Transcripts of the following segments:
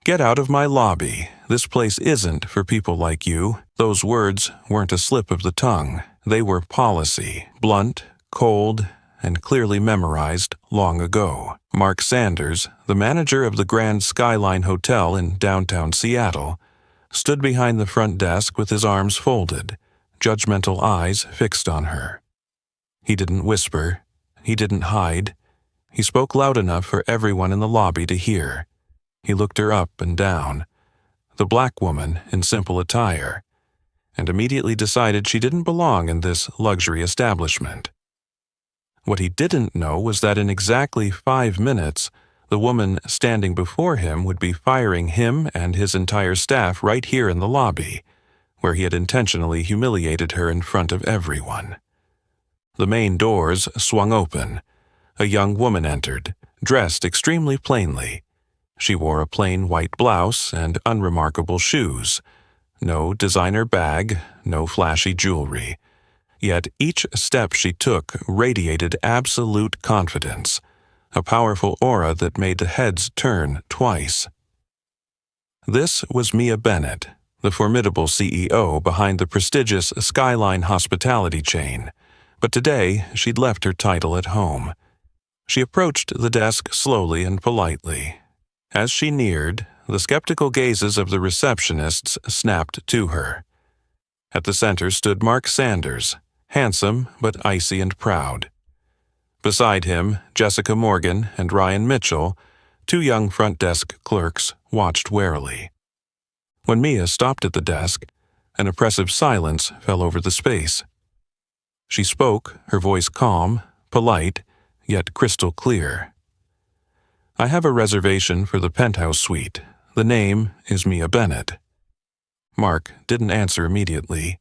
"Get out of my lobby. This place isn't for people like you." Those words weren't a slip of the tongue. They were policy, blunt, cold, and clearly memorized long ago. Mark Sanders, the manager of the Grand Skyline Hotel in downtown Seattle, stood behind the front desk with his arms folded, judgmental eyes fixed on her. He didn't whisper. He didn't hide. He spoke loud enough for everyone in the lobby to hear. He looked her up and down, the black woman in simple attire, and immediately decided she didn't belong in this luxury establishment. What he didn't know was that in exactly 5 minutes, the woman standing before him would be firing him and his entire staff right here in the lobby, where he had intentionally humiliated her in front of everyone. The main doors swung open. A young woman entered, dressed extremely plainly. She wore a plain white blouse and unremarkable shoes. No designer bag, no flashy jewelry. Yet each step she took radiated absolute confidence, a powerful aura that made the heads turn twice. This was Mia Bennett, the formidable CEO behind the prestigious Skyline hospitality chain, but today she'd left her title at home. She approached the desk slowly and politely. As she neared, the skeptical gazes of the receptionists snapped to her. At the center stood Mark Sanders, handsome but icy and proud. Beside him, Jessica Morgan and Ryan Mitchell, 2 young front desk clerks, watched warily. When Mia stopped at the desk, an oppressive silence fell over the space. She spoke, her voice calm, polite, yet crystal clear. "I have a reservation for the penthouse suite. The name is Mia Bennett." Mark didn't answer immediately.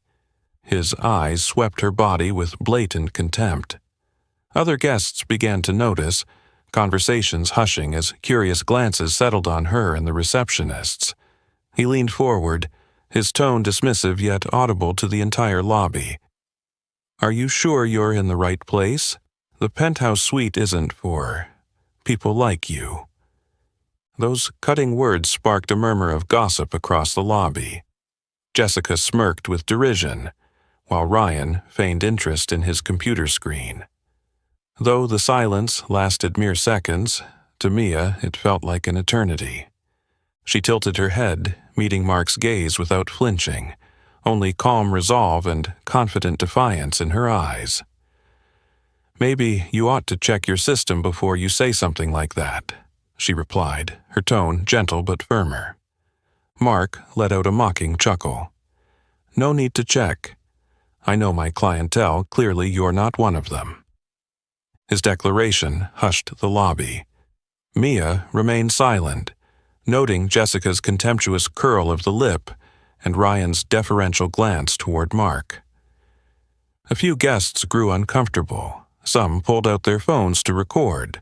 His eyes swept her body with blatant contempt. Other guests began to notice, conversations hushing as curious glances settled on her and the receptionists. He leaned forward, his tone dismissive yet audible to the entire lobby. "Are you sure you're in the right place? The penthouse suite isn't for people like you." Those cutting words sparked a murmur of gossip across the lobby. Jessica smirked with derision, while Ryan feigned interest in his computer screen. Though the silence lasted mere seconds, to Mia it felt like an eternity. She tilted her head, meeting Mark's gaze without flinching, only calm resolve and confident defiance in her eyes. "Maybe you ought to check your system before you say something like that," she replied, her tone gentle but firmer. Mark let out a mocking chuckle. "No need to check. I know my clientele. Clearly you're not one of them." His declaration hushed the lobby. Mia remained silent, noting Jessica's contemptuous curl of the lip and Ryan's deferential glance toward Mark. A few guests grew uncomfortable. Some pulled out their phones to record.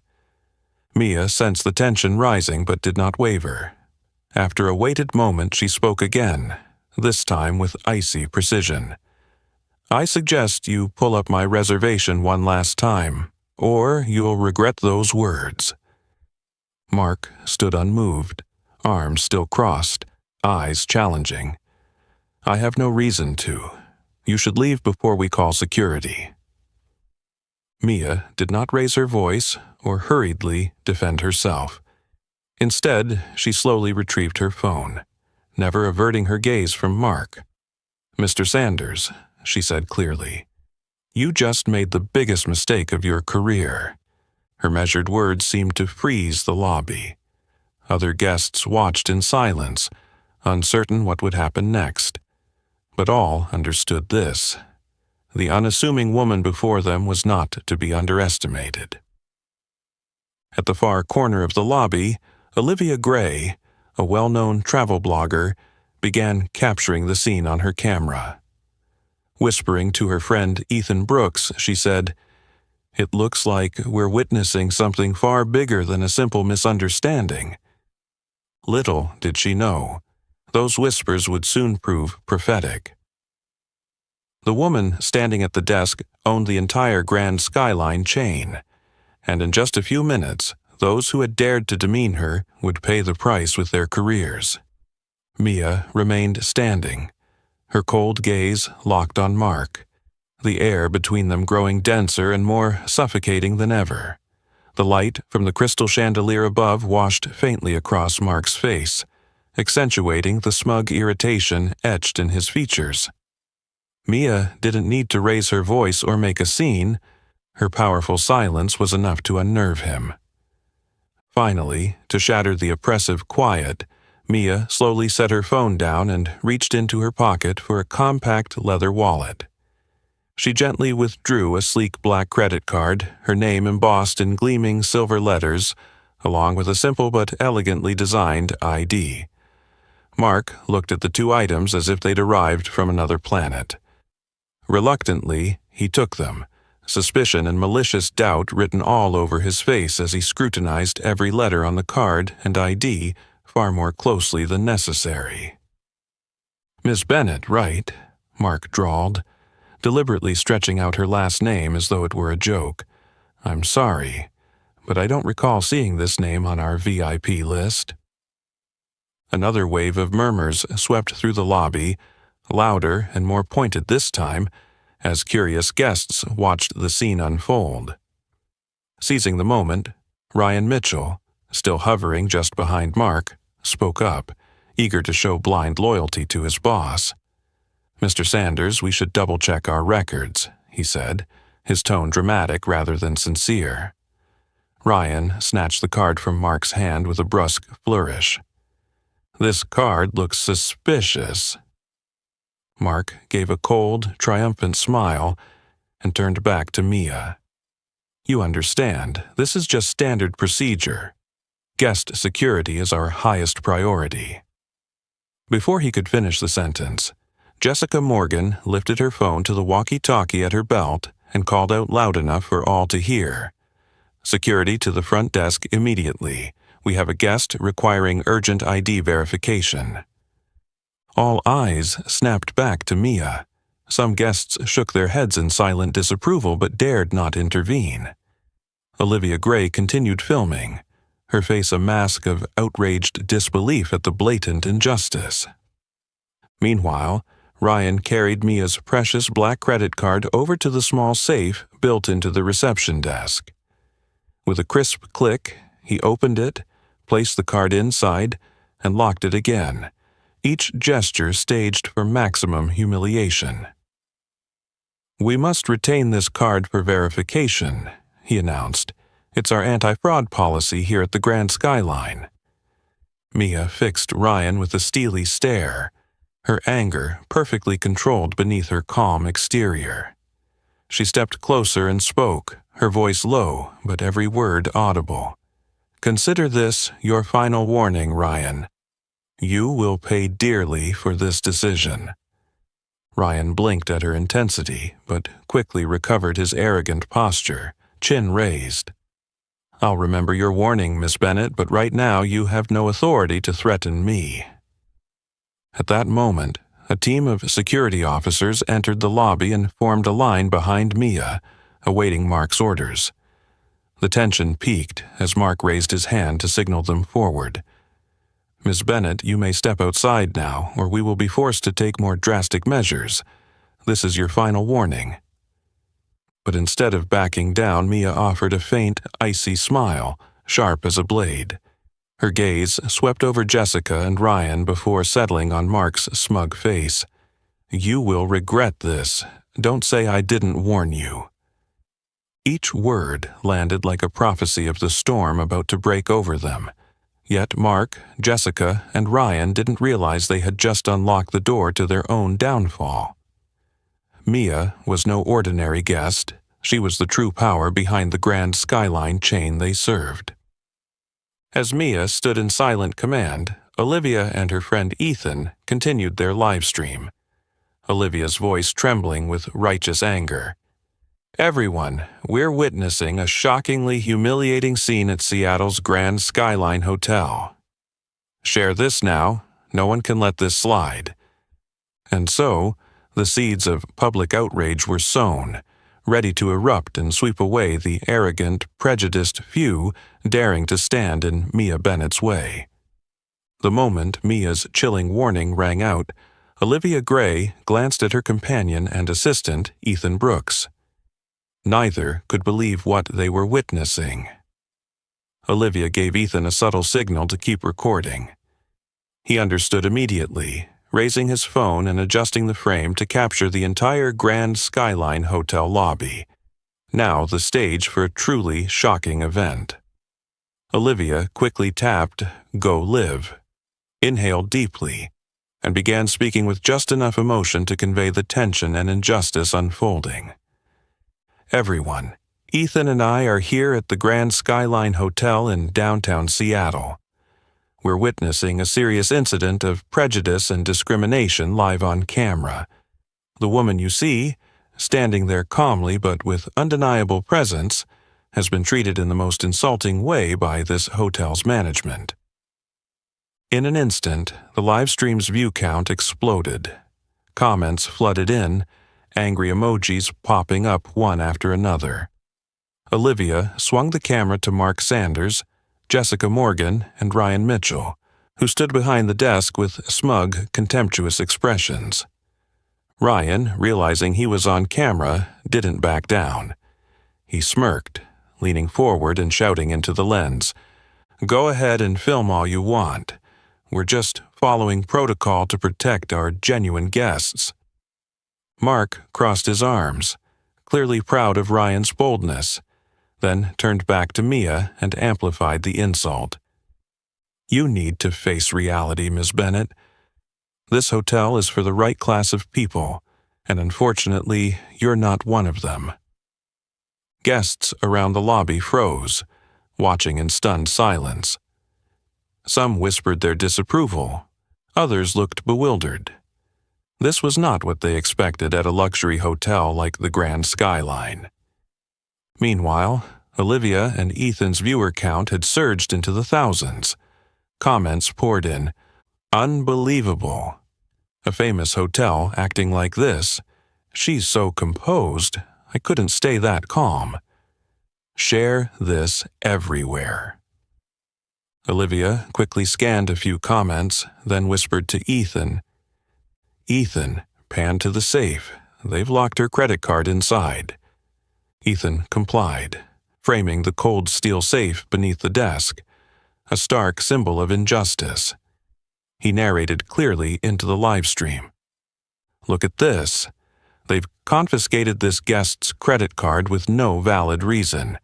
Mia sensed the tension rising but did not waver. After a waited moment, she spoke again, this time with icy precision. "I suggest you pull up my reservation one last time, or you'll regret those words." Mark stood unmoved, arms still crossed, eyes challenging. "I have no reason to. You should leave before we call security." Mia did not raise her voice or hurriedly defend herself. Instead, she slowly retrieved her phone, never averting her gaze from Mark. "Mr. Sanders," she said clearly, "you just made the biggest mistake of your career." Her measured words seemed to freeze the lobby. Other guests watched in silence, uncertain what would happen next. But all understood this. The unassuming woman before them was not to be underestimated. At the far corner of the lobby, Olivia Gray, a well-known travel blogger, began capturing the scene on her camera. Whispering to her friend Ethan Brooks, she said, "It looks like we're witnessing something far bigger than a simple misunderstanding." Little did she know, those whispers would soon prove prophetic. The woman standing at the desk owned the entire Grand Skyline chain, and in just a few minutes, those who had dared to demean her would pay the price with their careers. Mia remained standing, her cold gaze locked on Mark, the air between them growing denser and more suffocating than ever. The light from the crystal chandelier above washed faintly across Mark's face, accentuating the smug irritation etched in his features. Mia didn't need to raise her voice or make a scene. Her powerful silence was enough to unnerve him. Finally, to shatter the oppressive quiet, Mia slowly set her phone down and reached into her pocket for a compact leather wallet. She gently withdrew a sleek black credit card, her name embossed in gleaming silver letters, along with a simple but elegantly designed ID. Mark looked at the two items as if they'd arrived from another planet. Reluctantly, he took them, suspicion and malicious doubt written all over his face as he scrutinized every letter on the card and ID far more closely than necessary. "Miss Bennett, right?" Mark drawled, deliberately stretching out her last name as though it were a joke. "I'm sorry, but I don't recall seeing this name on our VIP list." Another wave of murmurs swept through the lobby, louder and more pointed this time, as curious guests watched the scene unfold. Seizing the moment, Ryan Mitchell, still hovering just behind Mark, spoke up, eager to show blind loyalty to his boss. "Mr. Sanders, we should double-check our records," he said, his tone dramatic rather than sincere. Ryan snatched the card from Mark's hand with a brusque flourish. "This card looks suspicious." Mark gave a cold, triumphant smile and turned back to Mia. "You understand, this is just standard procedure. Guest security is our highest priority." Before he could finish the sentence, Jessica Morgan lifted her phone to the walkie-talkie at her belt and called out loud enough for all to hear. "Security to the front desk immediately. We have a guest requiring urgent ID verification." All eyes snapped back to Mia. Some guests shook their heads in silent disapproval but dared not intervene. Olivia Gray continued filming, her face a mask of outraged disbelief at the blatant injustice. Meanwhile, Ryan carried Mia's precious black credit card over to the small safe built into the reception desk. With a crisp click, he opened it, placed the card inside, and locked it again, each gesture staged for maximum humiliation. "We must retain this card for verification," he announced. "It's our anti-fraud policy here at the Grand Skyline." Mia fixed Ryan with a steely stare, her anger perfectly controlled beneath her calm exterior. She stepped closer and spoke, her voice low but every word audible. "Consider this your final warning, Ryan. You will pay dearly for this decision." Ryan blinked at her intensity, but quickly recovered his arrogant posture, chin raised. "I'll remember your warning, Miss Bennett, but right now you have no authority to threaten me." At that moment, a team of security officers entered the lobby and formed a line behind Mia, awaiting Mark's orders. The tension peaked as Mark raised his hand to signal them forward. "Miss Bennett, you may step outside now, or we will be forced to take more drastic measures. This is your final warning." But instead of backing down, Mia offered a faint, icy smile, sharp as a blade. Her gaze swept over Jessica and Ryan before settling on Mark's smug face. "You will regret this. Don't say I didn't warn you." Each word landed like a prophecy of the storm about to break over them. Yet Mark, Jessica, and Ryan didn't realize they had just unlocked the door to their own downfall. Mia was no ordinary guest. She was the true power behind the Grand Skyline chain they served. As Mia stood in silent command, Olivia and her friend Ethan continued their live stream, Olivia's voice trembling with righteous anger. "Everyone, we're witnessing a shockingly humiliating scene at Seattle's Grand Skyline Hotel. Share this now. No one can let this slide." And so, the seeds of public outrage were sown, ready to erupt and sweep away the arrogant, prejudiced few daring to stand in Mia Bennett's way. The moment Mia's chilling warning rang out, Olivia Gray glanced at her companion and assistant, Ethan Brooks. Neither could believe what they were witnessing. Olivia gave Ethan a subtle signal to keep recording. He understood immediately, raising his phone and adjusting the frame to capture the entire Grand Skyline Hotel lobby, now the stage for a truly shocking event. Olivia quickly tapped "Go Live," inhaled deeply, and began speaking with just enough emotion to convey the tension and injustice unfolding. "Everyone, Ethan and I are here at the Grand Skyline Hotel in downtown Seattle. We're witnessing a serious incident of prejudice and discrimination live on camera. The woman you see, standing there calmly but with undeniable presence, has been treated in the most insulting way by this hotel's management." In an instant, the live stream's view count exploded. Comments flooded in, angry emojis popping up one after another. Olivia swung the camera to Mark Sanders, Jessica Morgan, and Ryan Mitchell, who stood behind the desk with smug, contemptuous expressions. Ryan, realizing he was on camera, didn't back down. He smirked, leaning forward and shouting into the lens, "Go ahead and film all you want. We're just following protocol to protect our genuine guests." Mark crossed his arms, clearly proud of Ryan's boldness, then turned back to Mia and amplified the insult. "You need to face reality, Ms. Bennett. This hotel is for the right class of people, and unfortunately, you're not one of them." Guests around the lobby froze, watching in stunned silence. Some whispered their disapproval. Others looked bewildered. This was not what they expected at a luxury hotel like the Grand Skyline. Meanwhile, Olivia and Ethan's viewer count had surged into the thousands. Comments poured in. "Unbelievable. A famous hotel acting like this. She's so composed. I couldn't stay that calm. Share this everywhere." Olivia quickly scanned a few comments, then whispered to Ethan. "Ethan, pan to the safe. They've locked her credit card inside." Ethan complied, framing the cold steel safe beneath the desk, a stark symbol of injustice. He narrated clearly into the live stream. "Look at this. They've confiscated this guest's credit card with no valid reason,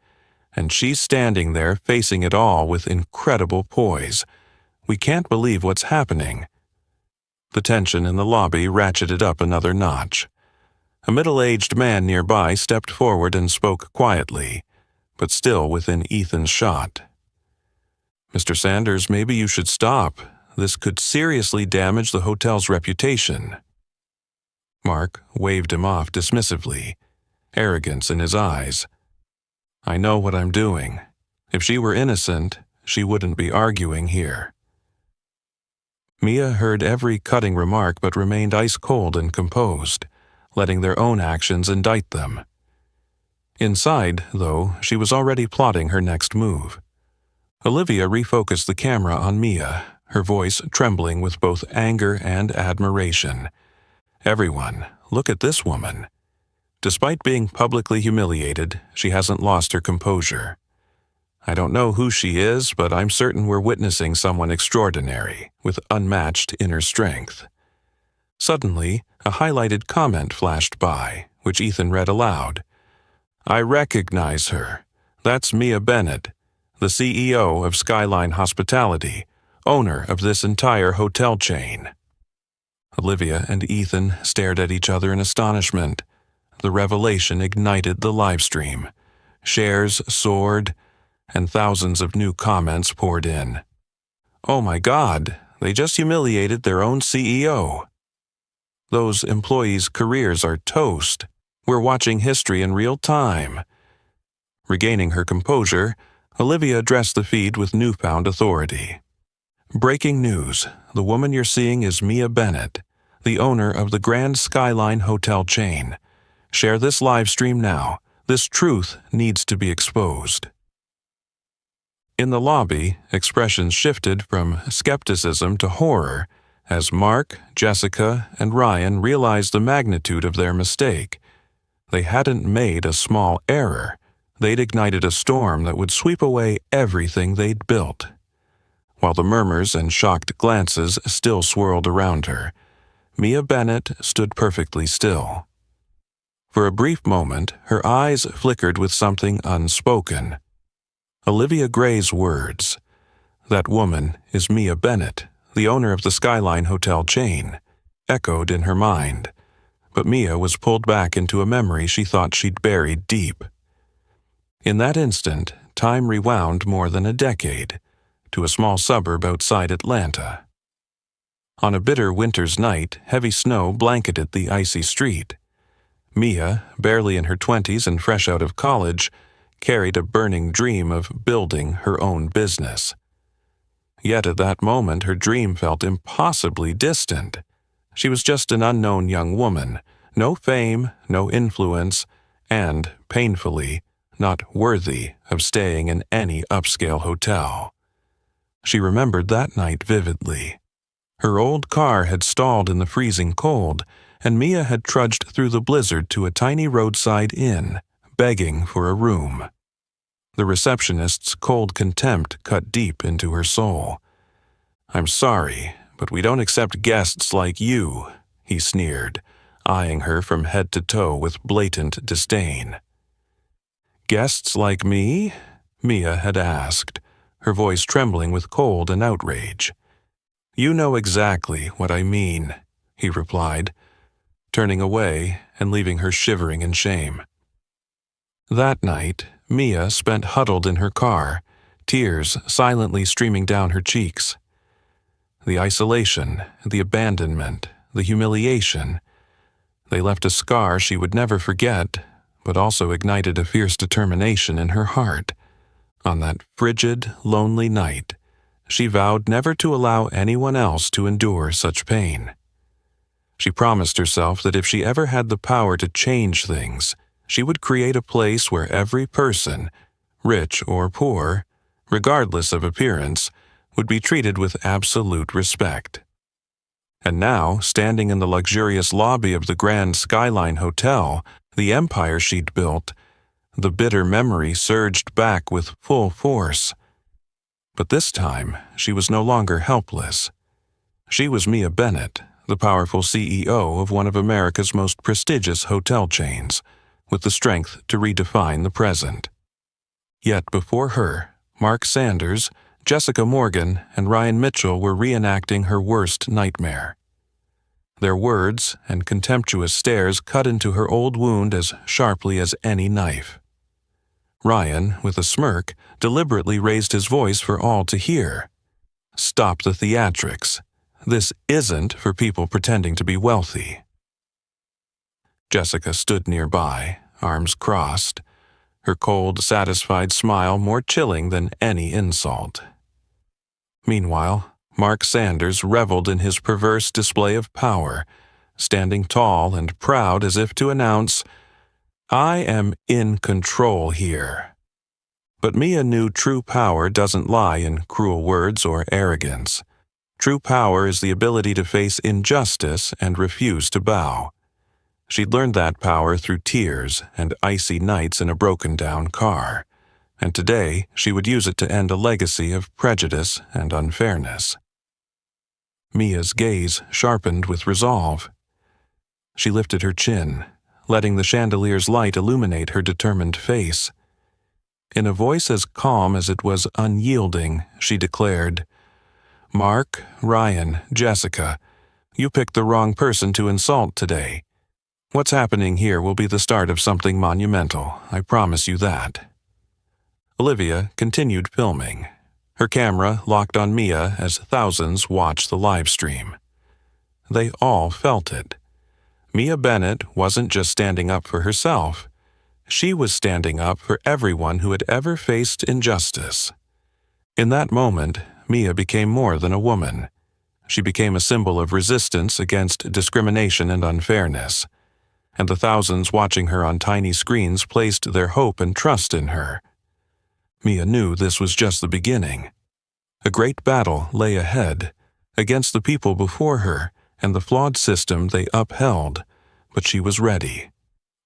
and she's standing there facing it all with incredible poise. We can't believe what's happening." The tension in the lobby ratcheted up another notch. A middle-aged man nearby stepped forward and spoke quietly, but still within Ethan's shot. "Mr. Sanders, maybe you should stop. This could seriously damage the hotel's reputation." Mark waved him off dismissively, arrogance in his eyes. "I know what I'm doing. If she were innocent, she wouldn't be arguing here." Mia heard every cutting remark but remained ice-cold and composed, letting their own actions indict them. Inside, though, she was already plotting her next move. Olivia refocused the camera on Mia, her voice trembling with both anger and admiration. "Everyone, look at this woman. Despite being publicly humiliated, she hasn't lost her composure. I don't know who she is, but I'm certain we're witnessing someone extraordinary, with unmatched inner strength." Suddenly, a highlighted comment flashed by, which Ethan read aloud. "I recognize her. That's Mia Bennett, the CEO of Skyline Hospitality, owner of this entire hotel chain." Olivia and Ethan stared at each other in astonishment. The revelation ignited the livestream. Shares soared, and thousands of new comments poured in. "Oh my God, they just humiliated their own CEO. Those employees' careers are toast. We're watching history in real time." Regaining her composure, Olivia addressed the feed with newfound authority. "Breaking news. The woman you're seeing is Mia Bennett, the owner of the Grand Skyline Hotel chain. Share this live stream now. This truth needs to be exposed. In the lobby, expressions shifted from skepticism to horror as Mark, Jessica, and Ryan realized the magnitude of their mistake. They hadn't made a small error. They'd ignited a storm that would sweep away everything they'd built. While the murmurs and shocked glances still swirled around her, Mia Bennett stood perfectly still. For a brief moment, her eyes flickered with something unspoken. Olivia Gray's words, "That woman is Mia Bennett, the owner of the Skyline Hotel chain," echoed in her mind, but Mia was pulled back into a memory she thought she'd buried deep. In that instant, time rewound more than a decade, to a small suburb outside Atlanta. On a bitter winter's night, heavy snow blanketed the icy street. Mia, barely in her 20s and fresh out of college, carried a burning dream of building her own business. Yet at that moment her dream felt impossibly distant. She was just an unknown young woman, no fame, no influence, and, painfully, not worthy of staying in any upscale hotel. She remembered that night vividly. Her old car had stalled in the freezing cold, and Mia had trudged through the blizzard to a tiny roadside inn, begging for a room. The receptionist's cold contempt cut deep into her soul. "I'm sorry, but we don't accept guests like you," he sneered, eyeing her from head to toe with blatant disdain. "Guests like me?" Mia had asked, her voice trembling with cold and outrage. "You know exactly what I mean," he replied, turning away and leaving her shivering in shame. That night, Mia spent huddled in her car, tears silently streaming down her cheeks. The isolation, the abandonment, the humiliation, they left a scar she would never forget, but also ignited a fierce determination in her heart. On that frigid, lonely night, she vowed never to allow anyone else to endure such pain. She promised herself that if she ever had the power to change things, she would create a place where every person, rich or poor, regardless of appearance, would be treated with absolute respect. And now, standing in the luxurious lobby of the Grand Skyline Hotel, the empire she'd built, the bitter memory surged back with full force. But this time, she was no longer helpless. She was Mia Bennett, the powerful CEO of one of America's most prestigious hotel chains, with the strength to redefine the present. Yet before her, Mark Sanders, Jessica Morgan, and Ryan Mitchell were reenacting her worst nightmare. Their words and contemptuous stares cut into her old wound as sharply as any knife. Ryan, with a smirk, deliberately raised his voice for all to hear. "Stop the theatrics. This isn't for people pretending to be wealthy." Jessica stood nearby, arms crossed, her cold, satisfied smile more chilling than any insult. Meanwhile, Mark Sanders reveled in his perverse display of power, standing tall and proud as if to announce, "I am in control here." But Mia knew true power doesn't lie in cruel words or arrogance. True power is the ability to face injustice and refuse to bow. She'd learned that power through tears and icy nights in a broken-down car, and today she would use it to end a legacy of prejudice and unfairness. Mia's gaze sharpened with resolve. She lifted her chin, letting the chandelier's light illuminate her determined face. In a voice as calm as it was unyielding, she declared, "Mark, Ryan, Jessica, you picked the wrong person to insult today. What's happening here will be the start of something monumental, I promise you that." Olivia continued filming, her camera locked on Mia as thousands watched the live stream. They all felt it. Mia Bennett wasn't just standing up for herself. She was standing up for everyone who had ever faced injustice. In that moment, Mia became more than a woman. She became a symbol of resistance against discrimination and unfairness. and the thousands watching her on tiny screens placed their hope and trust in her. Mia knew this was just the beginning. A great battle lay ahead, against the people before her and the flawed system they upheld, but she was ready,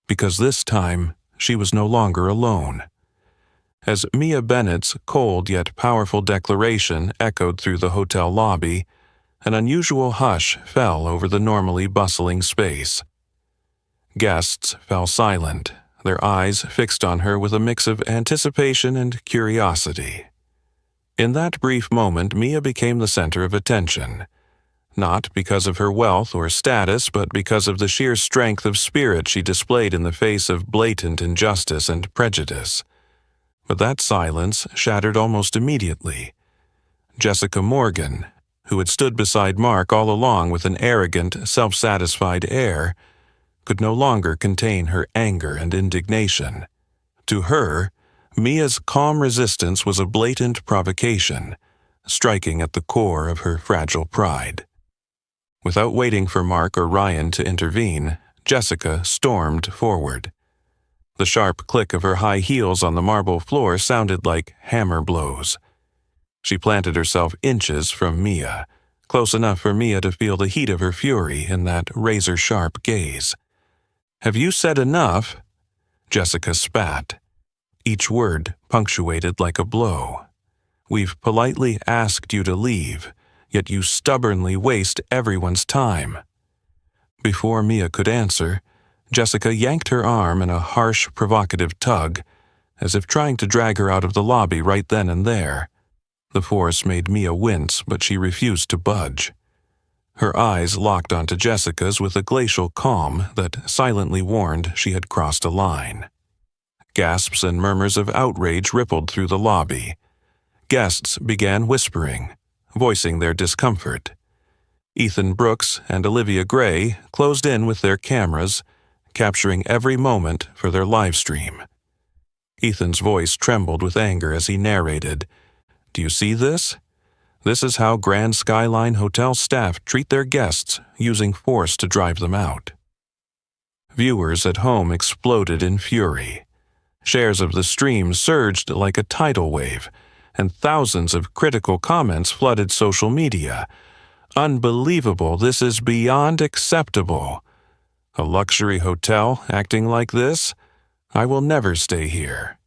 because this time she was no longer alone. As Mia Bennett's cold yet powerful declaration echoed through the hotel lobby, an unusual hush fell over the normally bustling space. Guests fell silent, their eyes fixed on her with a mix of anticipation and curiosity. In that brief moment, Mia became the center of attention, not because of her wealth or status, but because of the sheer strength of spirit she displayed in the face of blatant injustice and prejudice. But that silence shattered almost immediately. Jessica Morgan, who had stood beside Mark all along with an arrogant, self-satisfied air, could no longer contain her anger and indignation. To her, Mia's calm resistance was a blatant provocation, striking at the core of her fragile pride. Without waiting for Mark or Ryan to intervene, Jessica stormed forward. The sharp click of her high heels on the marble floor sounded like hammer blows. She planted herself inches from Mia, close enough for Mia to feel the heat of her fury in that razor-sharp gaze. "Have you said enough?" Jessica spat, each word punctuated like a blow. "We've politely asked you to leave, yet you stubbornly waste everyone's time." Before Mia could answer, Jessica yanked her arm in a harsh, provocative tug, as if trying to drag her out of the lobby right then and there. The force made Mia wince, but she refused to budge. Her eyes locked onto Jessica's with a glacial calm that silently warned she had crossed a line. Gasps and murmurs of outrage rippled through the lobby. Guests began whispering, voicing their discomfort. Ethan Brooks and Olivia Gray closed in with their cameras, capturing every moment for their live stream. Ethan's voice trembled with anger as he narrated, "Do you see this? This is how Grand Skyline Hotel staff treat their guests, using force to drive them out." Viewers at home exploded in fury. Shares of the stream surged like a tidal wave, and thousands of critical comments flooded social media. "Unbelievable, this is beyond acceptable. A luxury hotel acting like this? I will never stay here."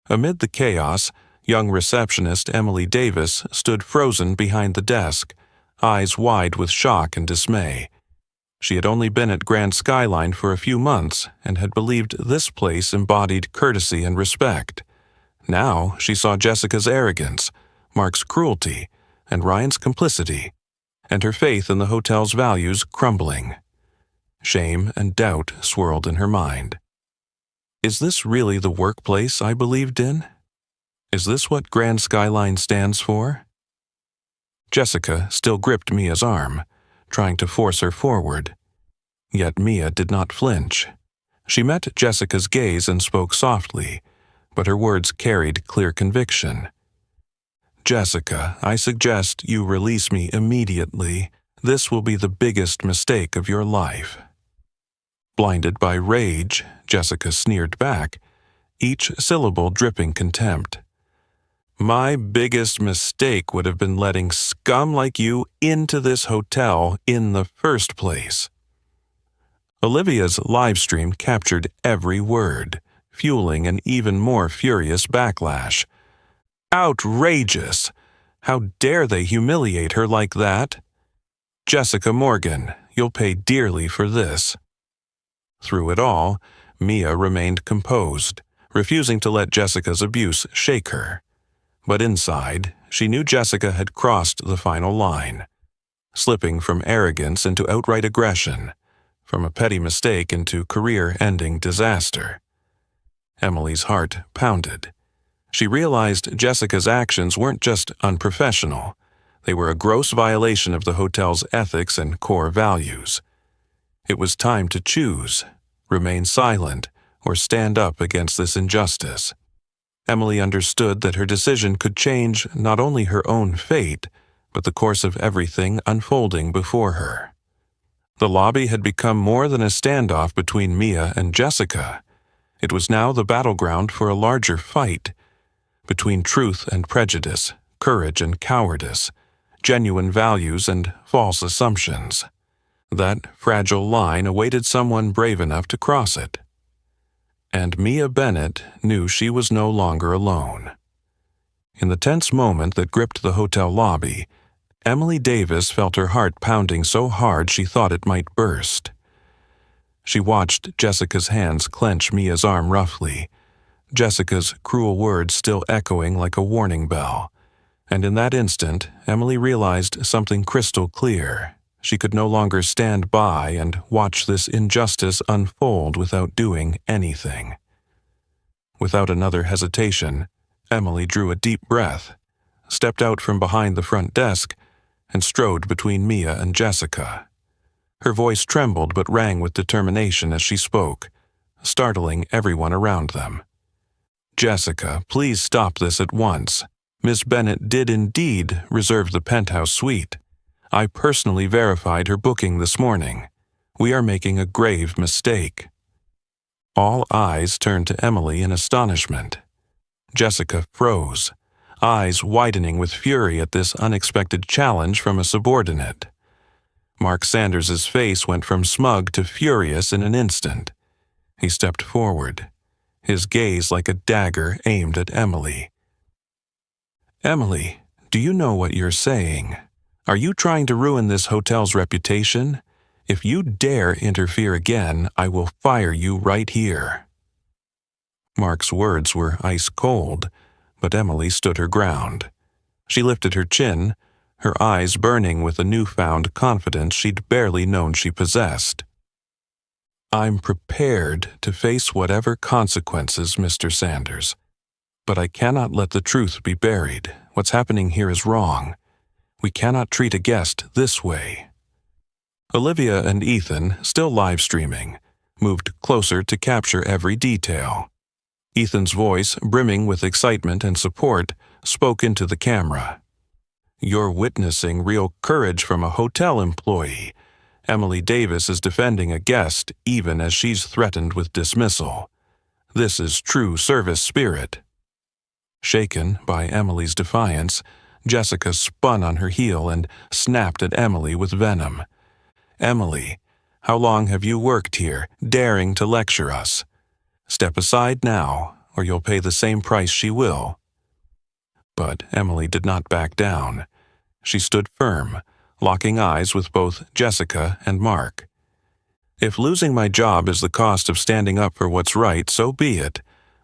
Amid the chaos, young receptionist Emily Davis stood frozen behind the desk, eyes wide with shock and dismay. She had only been at Grand Skyline for a few months and had believed this place embodied courtesy and respect. Now she saw Jessica's arrogance, Mark's cruelty, and Ryan's complicity, and her faith in the hotel's values crumbling. Shame and doubt swirled in her mind. Is this really the workplace I believed in? Is this what Grand Skyline stands for? Jessica still gripped Mia's arm, trying to force her forward. Yet Mia did not flinch. She met Jessica's gaze and spoke softly, but her words carried clear conviction. "Jessica, I suggest you release me immediately. This will be the biggest mistake of your life." Blinded by rage, Jessica sneered back, each syllable dripping contempt. "My biggest mistake would have been letting scum like you into this hotel in the first place." Olivia's livestream captured every word, fueling an even more furious backlash. "Outrageous! How dare they humiliate her like that? Jessica Morgan, you'll pay dearly for this." Through it all, Mia remained composed, refusing to let Jessica's abuse shake her. But inside, she knew Jessica had crossed the final line, slipping from arrogance into outright aggression, from a petty mistake into career-ending disaster. Emily's heart pounded. She realized Jessica's actions weren't just unprofessional. They were a gross violation of the hotel's ethics and core values. It was time to choose, remain silent, or stand up against this injustice. Emily understood that her decision could change not only her own fate, but the course of everything unfolding before her. The lobby had become more than a standoff between Mia and Jessica. It was now the battleground for a larger fight between truth and prejudice, courage and cowardice, genuine values and false assumptions. That fragile line awaited someone brave enough to cross it. And Mia Bennett knew she was no longer alone. In the tense moment that gripped the hotel lobby, Emily Davis felt her heart pounding so hard she thought it might burst. She watched Jessica's hands clench Mia's arm roughly, Jessica's cruel words still echoing like a warning bell. And in that instant, Emily realized something crystal clear. She could no longer stand by and watch this injustice unfold without doing anything. Without another hesitation, Emily drew a deep breath, stepped out from behind the front desk, and strode between Mia and Jessica. Her voice trembled but rang with determination as she spoke, startling everyone around them. "Jessica, please stop this at once. Miss Bennett did indeed reserve the penthouse suite. I personally verified her booking this morning. We are making a grave mistake." All eyes turned to Emily in astonishment. Jessica froze, eyes widening with fury at this unexpected challenge from a subordinate. Mark Sanders's face went from smug to furious in an instant. He stepped forward, his gaze like a dagger aimed at Emily. "Emily, do you know what you're saying? Are you trying to ruin this hotel's reputation? If you dare interfere again, I will fire you right here." Mark's words were ice cold, but Emily stood her ground. She lifted her chin, her eyes burning with a newfound confidence she'd barely known she possessed. "I'm prepared to face whatever consequences, Mr. Sanders. But I cannot let the truth be buried. What's happening here is wrong. We cannot treat a guest this way." Olivia and Ethan, still live streaming, moved closer to capture every detail. Ethan's voice, brimming with excitement and support, spoke into the camera. "You're witnessing real courage from a hotel employee. Emily Davis is defending a guest even as she's threatened with dismissal. This is true service spirit." Shaken by Emily's defiance, Jessica spun on her heel and snapped at Emily with venom. "Emily, how long have you worked here, daring to lecture us? Step aside now, or you'll pay the same price she will." But Emily did not back down. She stood firm, locking eyes with both Jessica and Mark. "If losing my job is the cost of standing up for what's right, so be it,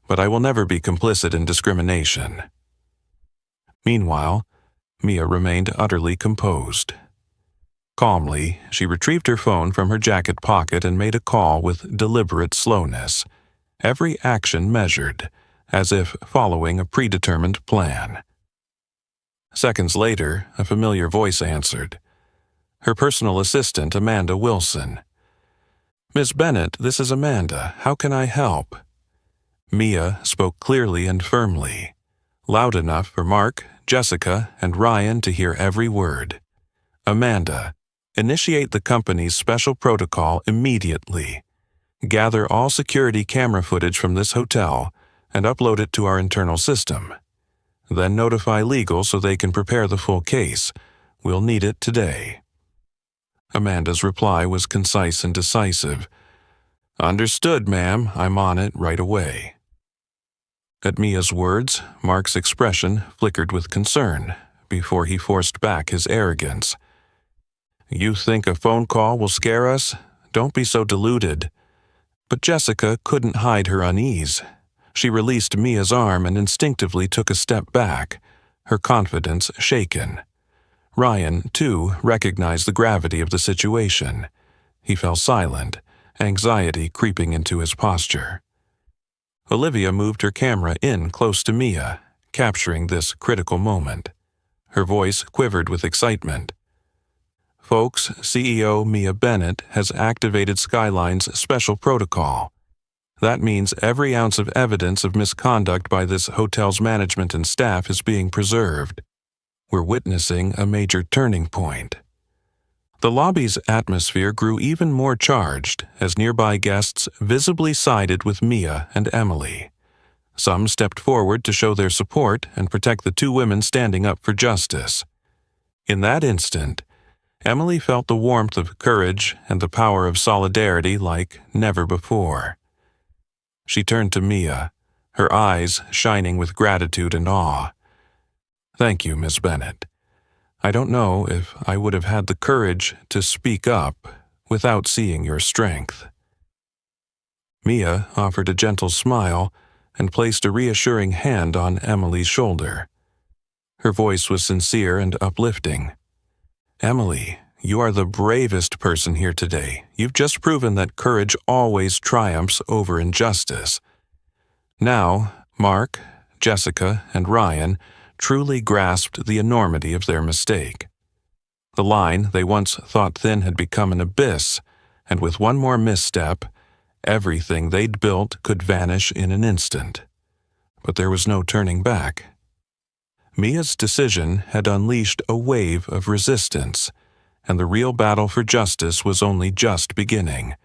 but I will never be complicit in discrimination." Meanwhile, Mia remained utterly composed. Calmly, she retrieved her phone from her jacket pocket and made a call with deliberate slowness, every action measured, as if following a predetermined plan. Seconds later, a familiar voice answered. Her personal assistant, Amanda Wilson. "Miss Bennett, this is Amanda. How can I help?" Mia spoke clearly and firmly, loud enough for Mark, Jessica, and Ryan to hear every word. "Amanda, initiate the company's special protocol immediately. Gather all security camera footage from this hotel and upload it to our internal system. Then notify legal so they can prepare the full case. We'll need it today." Amanda's reply was concise and decisive. "Understood, ma'am. I'm on it right away." At Mia's words, Mark's expression flickered with concern before he forced back his arrogance. "You think a phone call will scare us? Don't be so deluded." But Jessica couldn't hide her unease. She released Mia's arm and instinctively took a step back, her confidence shaken. Ryan, too, recognized the gravity of the situation. He fell silent, anxiety creeping into his posture. Olivia moved her camera in close to Mia, capturing this critical moment. Her voice quivered with excitement. "Folks, CEO Mia Bennett has activated Skyline's special protocol. That means every ounce of evidence of misconduct by this hotel's management and staff is being preserved. We're witnessing a major turning point." The lobby's atmosphere grew even more charged as nearby guests visibly sided with Mia and Emily. Some stepped forward to show their support and protect the two women standing up for justice. In that instant, Emily felt the warmth of courage and the power of solidarity like never before. She turned to Mia, her eyes shining with gratitude and awe. "Thank you, Miss Bennett. I don't know if I would have had the courage to speak up without seeing your strength." Mia offered a gentle smile and placed a reassuring hand on Emily's shoulder. Her voice was sincere and uplifting. "Emily, you are the bravest person here today. You've just proven that courage always triumphs over injustice." Now, Mark, Jessica, and Ryan truly grasped the enormity of their mistake. The line they once thought thin had become an abyss, and with one more misstep, everything they'd built could vanish in an instant. But there was no turning back. Mia's decision had unleashed a wave of resistance, and the real battle for justice was only just beginning.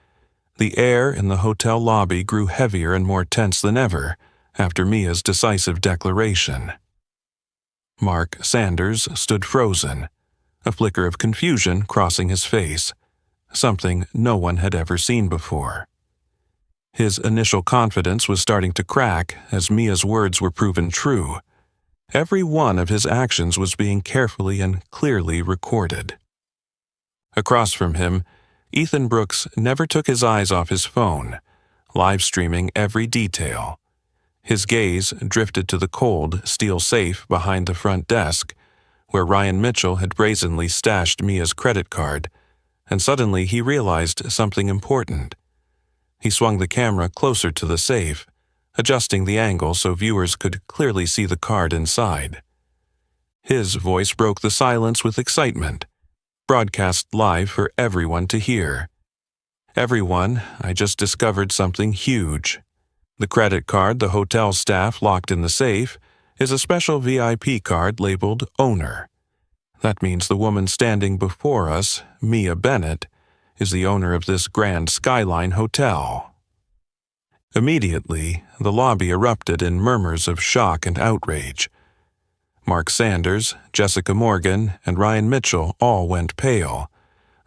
The air in the hotel lobby grew heavier and more tense than ever after Mia's decisive declaration. Mark Sanders stood frozen, a flicker of confusion crossing his face, something no one had ever seen before. His initial confidence was starting to crack as Mia's words were proven true. Every one of his actions was being carefully and clearly recorded. Across from him, Ethan Brooks never took his eyes off his phone, live streaming every detail. His gaze drifted to the cold steel safe behind the front desk, where Ryan Mitchell had brazenly stashed Mia's credit card, and suddenly he realized something important. He swung the camera closer to the safe, adjusting the angle so viewers could clearly see the card inside. His voice broke the silence with excitement, broadcast live for everyone to hear. "Everyone, I just discovered something huge. The credit card the hotel staff locked in the safe is a special VIP card labeled Owner. That means the woman standing before us, Mia Bennett, is the owner of this Grand Skyline Hotel." Immediately, the lobby erupted in murmurs of shock and outrage. Mark Sanders, Jessica Morgan, and Ryan Mitchell all went pale,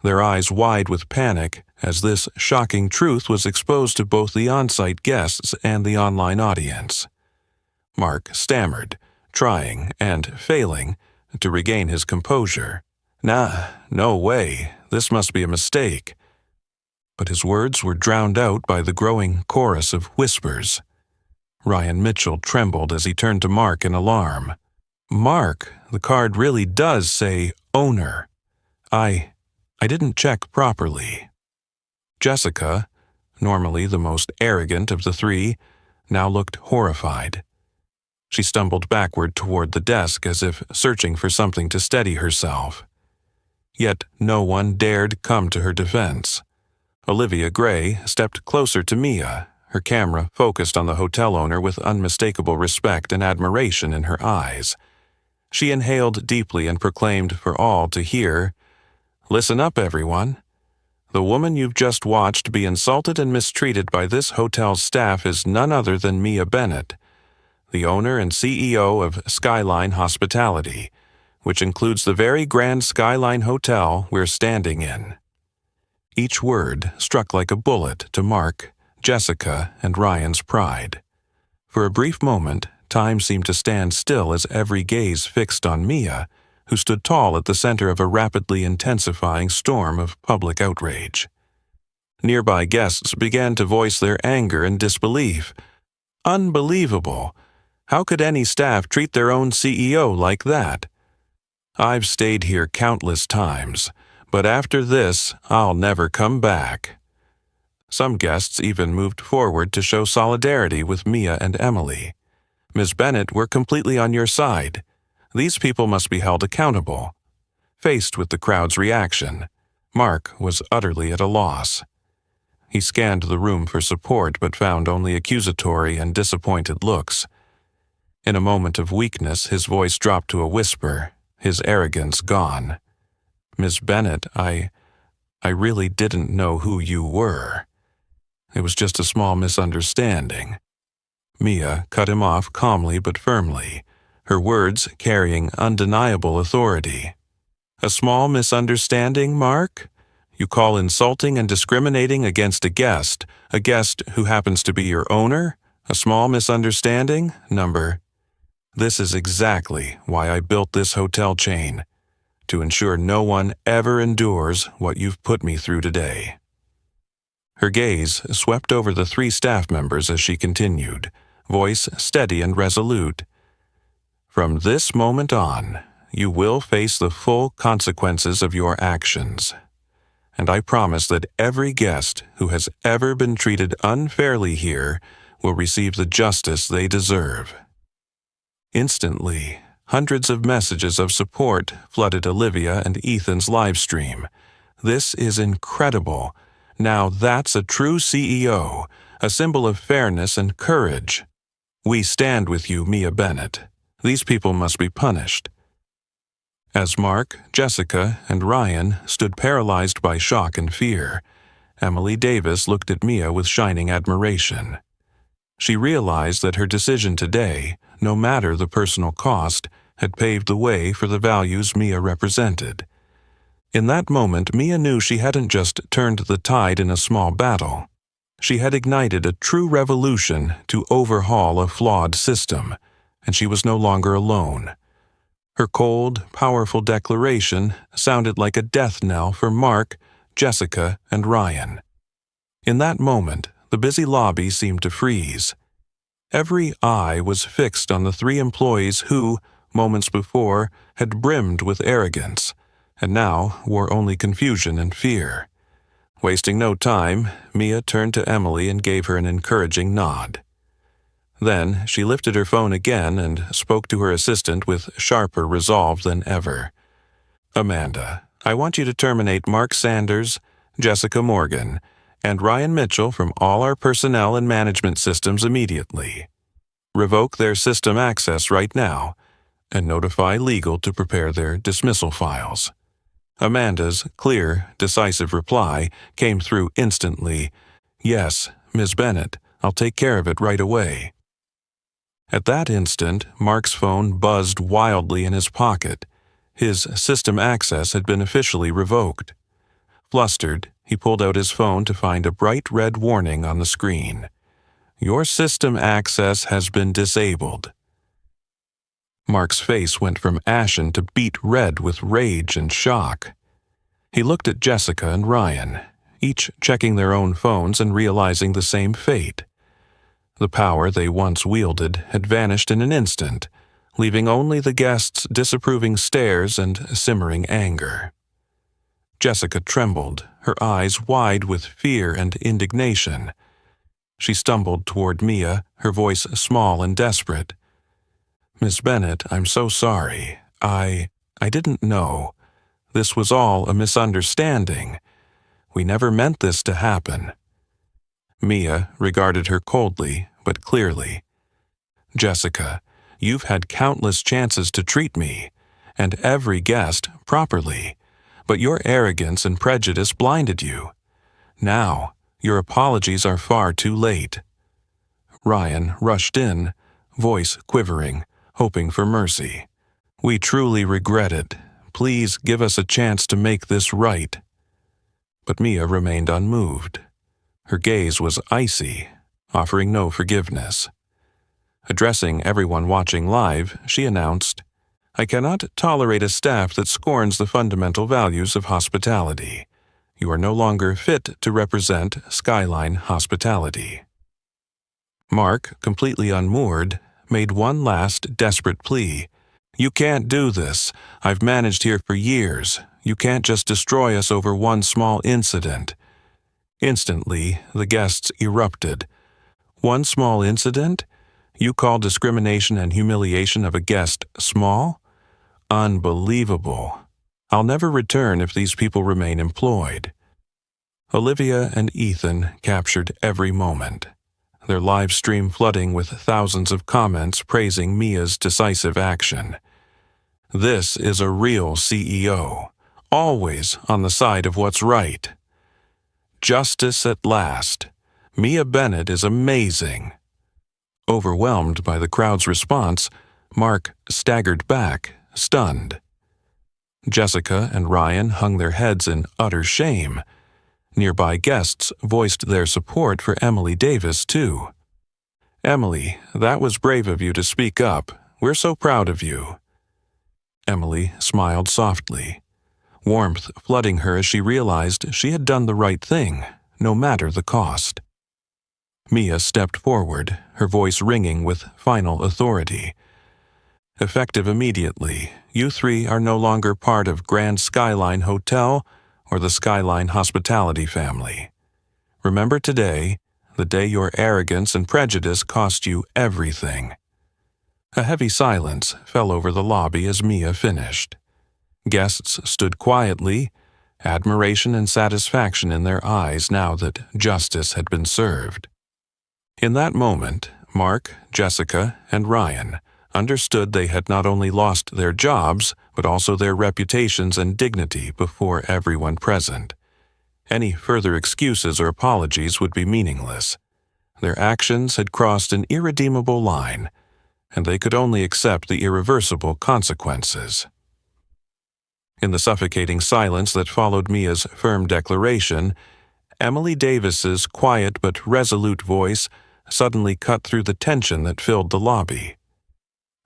their eyes wide with panic as this shocking truth was exposed to both the on-site guests and the online audience. Mark stammered, trying and failing to regain his composure. No way, this must be a mistake." But his words were drowned out by the growing chorus of whispers. Ryan Mitchell trembled as he turned to Mark in alarm. "Mark, the card really does say Owner. I didn't check properly." Jessica, normally the most arrogant of the three, now looked horrified. She stumbled backward toward the desk as if searching for something to steady herself. Yet no one dared come to her defense. Olivia Gray stepped closer to Mia, her camera focused on the hotel owner with unmistakable respect and admiration in her eyes. She inhaled deeply and proclaimed for all to hear, "Listen up, everyone. The woman you've just watched be insulted and mistreated by this hotel's staff is none other than Mia Bennett, the owner and CEO of Skyline Hospitality, which includes the very Grand Skyline Hotel we're standing in." Each word struck like a bullet to Mark, Jessica, and Ryan's pride. For a brief moment, time seemed to stand still as every gaze fixed on Mia, who stood tall at the center of a rapidly intensifying storm of public outrage. Nearby guests began to voice their anger and disbelief. "Unbelievable! How could any staff treat their own CEO like that? I've stayed here countless times, but after this, I'll never come back." Some guests even moved forward to show solidarity with Mia and Emily. "Ms. Bennett, we're completely on your side. These people must be held accountable." Faced with the crowd's reaction, Mark was utterly at a loss. He scanned the room for support but found only accusatory and disappointed looks. In a moment of weakness, his voice dropped to a whisper, his arrogance gone. "Miss Bennett, I I really didn't know who you were. It was just a small misunderstanding." Mia cut him off calmly but firmly, her words carrying undeniable authority. "A small misunderstanding, Mark? You call insulting and discriminating against a guest who happens to be your owner, a small misunderstanding, number? This is exactly why I built this hotel chain, to ensure no one ever endures what you've put me through today." Her gaze swept over the 3 staff members as she continued, voice steady and resolute. "From this moment on, you will face the full consequences of your actions. And I promise that every guest who has ever been treated unfairly here will receive the justice they deserve." Instantly, hundreds of messages of support flooded Olivia and Ethan's live stream. "This is incredible. Now that's a true CEO, a symbol of fairness and courage. We stand with you, Mia Bennett. These people must be punished." As Mark, Jessica, and Ryan stood paralyzed by shock and fear, Emily Davis looked at Mia with shining admiration. She realized that her decision today, no matter the personal cost, had paved the way for the values Mia represented. In that moment, Mia knew she hadn't just turned the tide in a small battle. She had ignited a true revolution to overhaul a flawed system, and she was no longer alone. Her cold, powerful declaration sounded like a death knell for Mark, Jessica, and Ryan. In that moment, the busy lobby seemed to freeze. Every eye was fixed on the 3 employees who, moments before, had brimmed with arrogance, and now wore only confusion and fear. Wasting no time, Mia turned to Emily and gave her an encouraging nod. Then she lifted her phone again and spoke to her assistant with sharper resolve than ever. "Amanda, I want you to terminate Mark Sanders, Jessica Morgan, and Ryan Mitchell from all our personnel and management systems immediately. Revoke their system access right now, and notify legal to prepare their dismissal files." Amanda's clear, decisive reply came through instantly. "Yes, Ms. Bennett, I'll take care of it right away." At that instant, Mark's phone buzzed wildly in his pocket. His system access had been officially revoked. Flustered, he pulled out his phone to find a bright red warning on the screen. "Your system access has been disabled." Mark's face went from ashen to beet red with rage and shock. He looked at Jessica and Ryan, each checking their own phones and realizing the same fate. The power they once wielded had vanished in an instant, leaving only the guests' disapproving stares and simmering anger. Jessica trembled, her eyes wide with fear and indignation. She stumbled toward Mia, her voice small and desperate. "Miss Bennett, I'm so sorry. I didn't know. This was all a misunderstanding. We never meant this to happen." Mia regarded her coldly but clearly. "Jessica, you've had countless chances to treat me, and every guest, properly, but your arrogance and prejudice blinded you. Now, your apologies are far too late." Ryan rushed in, voice quivering, hoping for mercy. "We truly regret it. Please give us a chance to make this right." But Mia remained unmoved. Her gaze was icy, offering no forgiveness. Addressing everyone watching live, she announced, "I cannot tolerate a staff that scorns the fundamental values of hospitality. You are no longer fit to represent Skyline Hospitality." Mark, completely unmoored, made one last desperate plea. "You can't do this. I've managed here for years. You can't just destroy us over one small incident." Instantly, the guests erupted. "One small incident? You call discrimination and humiliation of a guest small? Unbelievable. I'll never return if these people remain employed." Olivia and Ethan captured every moment, their live stream flooding with thousands of comments praising Mia's decisive action. "This is a real CEO. always on the side of what's right. Justice at last. Mia Bennett is amazing. Overwhelmed by the crowd's response, Mark staggered back, stunned. Jessica and Ryan hung their heads in utter shame. Nearby guests voiced their support for Emily Davis, too. "Emily, that was brave of you to speak up. We're so proud of you." Emily smiled softly, warmth flooding her as she realized she had done the right thing, no matter the cost. Mia stepped forward, her voice ringing with final authority. "Effective immediately, you three are no longer part of Grand Skyline Hotel or the Skyline Hospitality family. Remember today, the day your arrogance and prejudice cost you everything." A heavy silence fell over the lobby as Mia finished. Guests stood quietly, admiration and satisfaction in their eyes now that justice had been served. In that moment, Mark, Jessica, and Ryan understood they had not only lost their jobs, but also their reputations and dignity before everyone present. Any further excuses or apologies would be meaningless. Their actions had crossed an irredeemable line, and they could only accept the irreversible consequences. In the suffocating silence that followed Mia's firm declaration, Emily Davis's quiet but resolute voice suddenly cut through the tension that filled the lobby.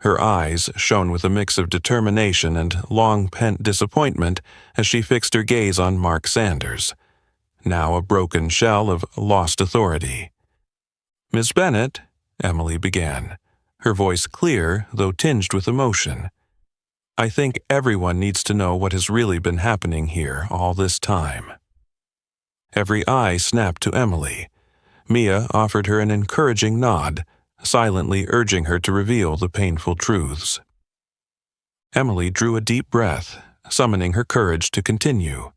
Her eyes shone with a mix of determination and long-pent disappointment as she fixed her gaze on Mark Sanders, now a broken shell of lost authority. "Miss Bennett," Emily began, her voice clear though tinged with emotion, "I think everyone needs to know what has really been happening here all this time." Every eye snapped to Emily. Mia offered her an encouraging nod, silently urging her to reveal the painful truths. Emily drew a deep breath, summoning her courage to continue.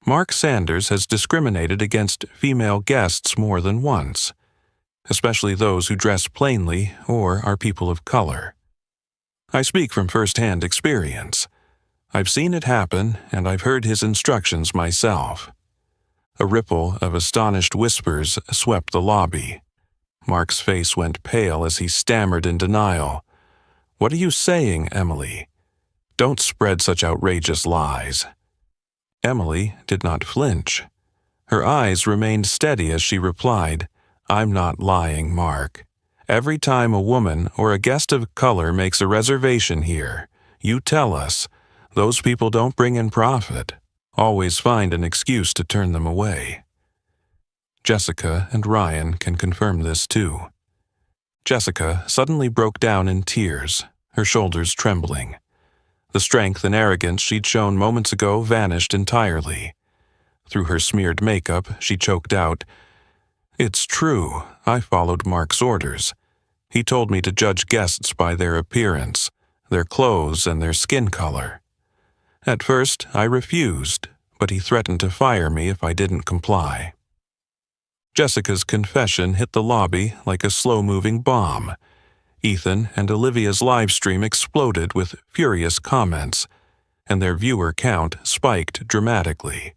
"Mark Sanders has discriminated against female guests more than once, especially those who dress plainly or are people of color. I speak from first-hand experience. I've seen it happen, and I've heard his instructions myself." A ripple of astonished whispers swept the lobby. Mark's face went pale as he stammered in denial. "What are you saying, Emily? Don't spread such outrageous lies." Emily did not flinch. Her eyes remained steady as she replied, "I'm not lying, Mark. Every time a woman or a guest of color makes a reservation here, you tell us, those people don't bring in profit, always find an excuse to turn them away." Jessica and Ryan can confirm this too. Jessica suddenly broke down in tears, her shoulders trembling. The strength and arrogance she'd shown moments ago vanished entirely. Through her smeared makeup, she choked out, "It's true, I followed Mark's orders. He told me to judge guests by their appearance, their clothes, and their skin color. At first, I refused, but he threatened to fire me if I didn't comply." Jessica's confession hit the lobby like a slow-moving bomb. Ethan and Olivia's live stream exploded with furious comments, and their viewer count spiked dramatically.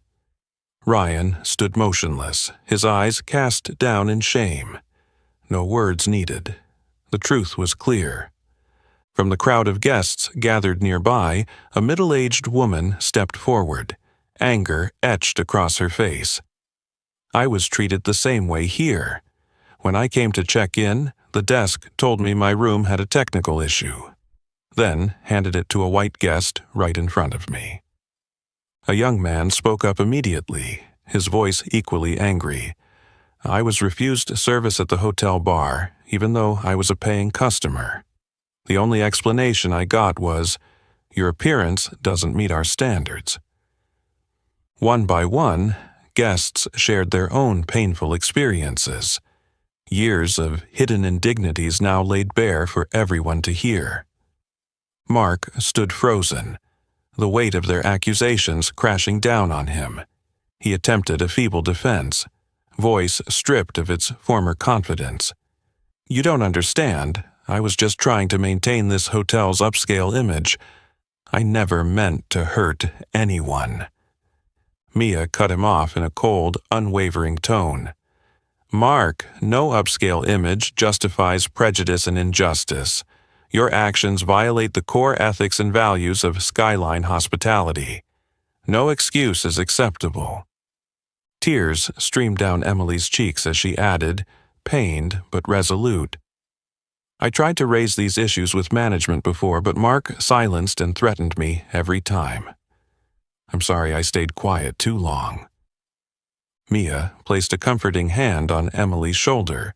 Ryan stood motionless, his eyes cast down in shame. No words needed. The truth was clear. From the crowd of guests gathered nearby, a middle-aged woman stepped forward, anger etched across her face. "I was treated the same way here. When I came to check in, the desk told me my room had a technical issue, then handed it to a white guest right in front of me." A young man spoke up immediately, his voice equally angry. "I was refused service at the hotel bar, even though I was a paying customer. The only explanation I got was, 'Your appearance doesn't meet our standards.'" One by one, guests shared their own painful experiences. Years of hidden indignities now laid bare for everyone to hear. Mark stood frozen, the weight of their accusations crashing down on him. He attempted a feeble defense, voice stripped of its former confidence. "You don't understand. I was just trying to maintain this hotel's upscale image. I never meant to hurt anyone." Mia cut him off in a cold, unwavering tone. "Mark, no upscale image justifies prejudice and injustice. Your actions violate the core ethics and values of Skyline hospitality. No excuse is acceptable." Tears streamed down Emily's cheeks as she added, pained but resolute, "I tried to raise these issues with management before, but Mark silenced and threatened me every time. I'm sorry I stayed quiet too long." Mia placed a comforting hand on Emily's shoulder,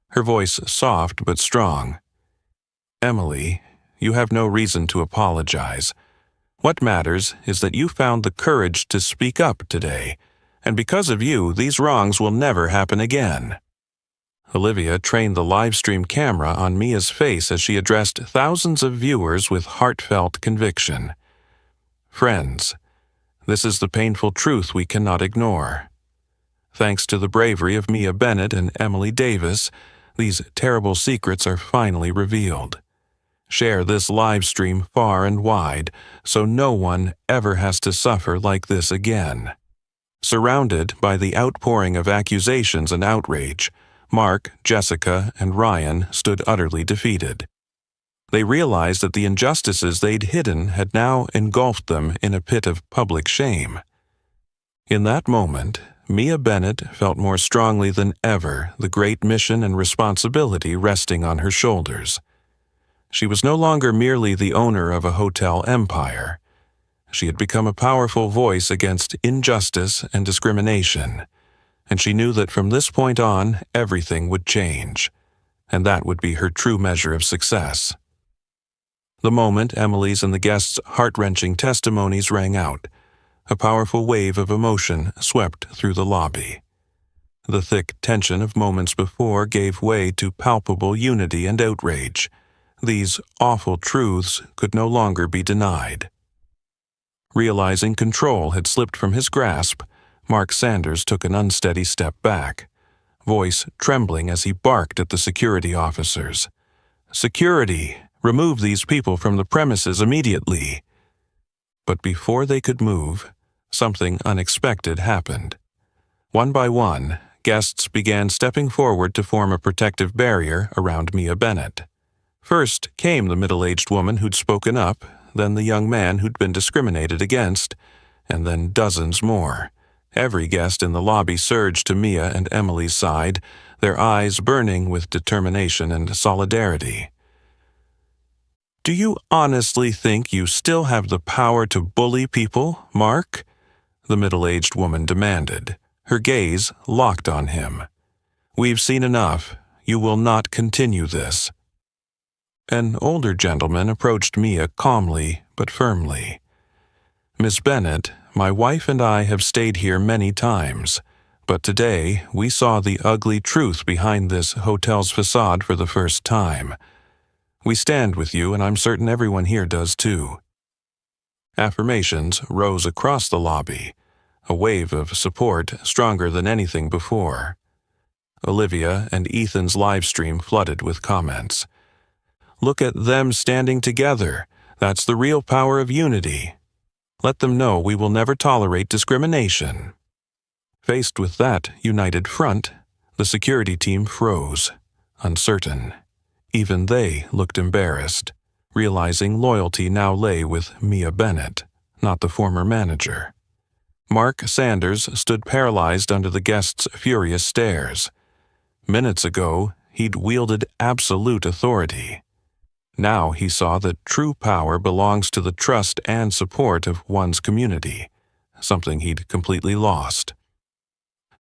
her voice soft but strong. "Emily, you have no reason to apologize. What matters is that you found the courage to speak up today, and because of you, these wrongs will never happen again." Olivia trained the live stream camera on Mia's face as she addressed thousands of viewers with heartfelt conviction. "Friends, this is the painful truth we cannot ignore. Thanks to the bravery of Mia Bennett and Emily Davis, these terrible secrets are finally revealed. Share this live stream far and wide so no one ever has to suffer like this again." Surrounded by the outpouring of accusations and outrage, Mark, Jessica, and Ryan stood utterly defeated. They realized that the injustices they'd hidden had now engulfed them in a pit of public shame. In that moment, Mia Bennett felt more strongly than ever the great mission and responsibility resting on her shoulders. She was no longer merely the owner of a hotel empire. She had become a powerful voice against injustice and discrimination, and she knew that from this point on, everything would change, and that would be her true measure of success. The moment Emily's and the guests' heart-wrenching testimonies rang out, a powerful wave of emotion swept through the lobby. The thick tension of moments before gave way to palpable unity and outrage. These awful truths could no longer be denied. Realizing control had slipped from his grasp, Mark Sanders took an unsteady step back, voice trembling as he barked at the security officers. "Security! Remove these people from the premises immediately!" But before they could move, something unexpected happened. One by one, guests began stepping forward to form a protective barrier around Mia Bennett. First came the middle-aged woman who'd spoken up, then the young man who'd been discriminated against, and then dozens more. Every guest in the lobby surged to Mia and Emily's side, their eyes burning with determination and solidarity. "Do you honestly think you still have the power to bully people, Mark?" the middle-aged woman demanded, her gaze locked on him. "We've seen enough. You will not continue this." An older gentleman approached Mia calmly but firmly. "Miss Bennett, my wife and I have stayed here many times, but today we saw the ugly truth behind this hotel's facade for the first time. We stand with you, and I'm certain everyone here does too." Affirmations rose across the lobby, a wave of support stronger than anything before. Olivia and Ethan's live stream flooded with comments. "Look at them standing together. That's the real power of unity. Let them know we will never tolerate discrimination." Faced with that united front, the security team froze, uncertain. Even they looked embarrassed, realizing loyalty now lay with Mia Bennett, not the former manager. Mark Sanders stood paralyzed under the guests' furious stares. Minutes ago, he'd wielded absolute authority. Now he saw that true power belongs to the trust and support of one's community, something he'd completely lost.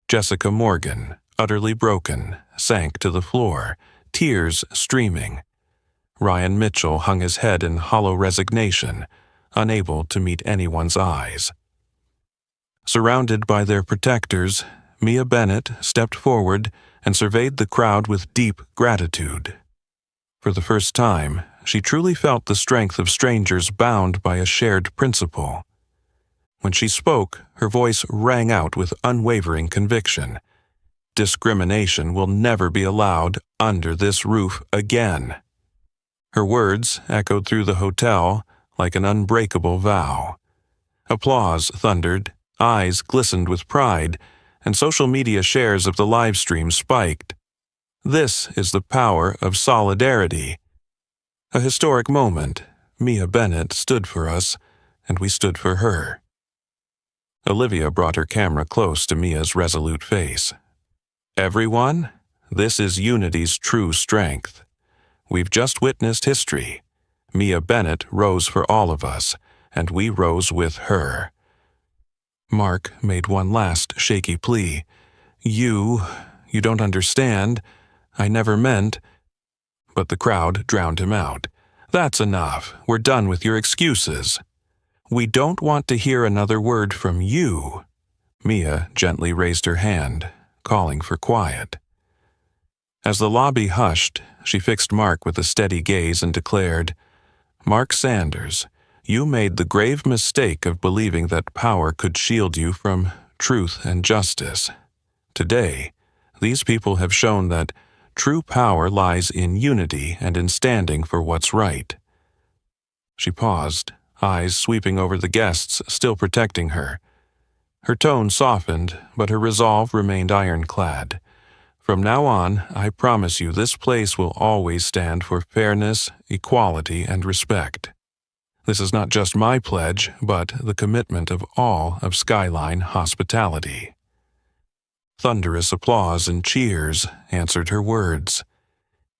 Jessica Morgan, utterly broken, sank to the floor, tears streaming. Ryan Mitchell hung his head in hollow resignation, unable to meet anyone's eyes. Surrounded by their protectors, Mia Bennett stepped forward and surveyed the crowd with deep gratitude. For the first time, she truly felt the strength of strangers bound by a shared principle. When she spoke, her voice rang out with unwavering conviction. Discrimination will never be allowed under this roof again. Her words echoed through the hotel like an unbreakable vow. Applause thundered, eyes glistened with pride, and social media shares of the live stream spiked. This is the power of solidarity. A historic moment. Mia Bennett stood for us, and we stood for her. Olivia brought her camera close to Mia's resolute face. Everyone, this is unity's true strength. We've just witnessed history. Mia Bennett rose for all of us, and we rose with her. Mark made one last shaky plea. You don't understand. I never meant. But the crowd drowned him out. That's enough. We're done with your excuses. We don't want to hear another word from you. Mia gently raised her hand, calling for quiet. As the lobby hushed, she fixed Mark with a steady gaze and declared, Mark Sanders, you made the grave mistake of believing that power could shield you from truth and justice. Today, these people have shown that true power lies in unity and in standing for what's right. She paused, eyes sweeping over the guests, still protecting her. Her tone softened, but her resolve remained ironclad. From now on, I promise you this place will always stand for fairness, equality, and respect. This is not just my pledge, but the commitment of all of Skyline Hospitality. Thunderous applause and cheers answered her words.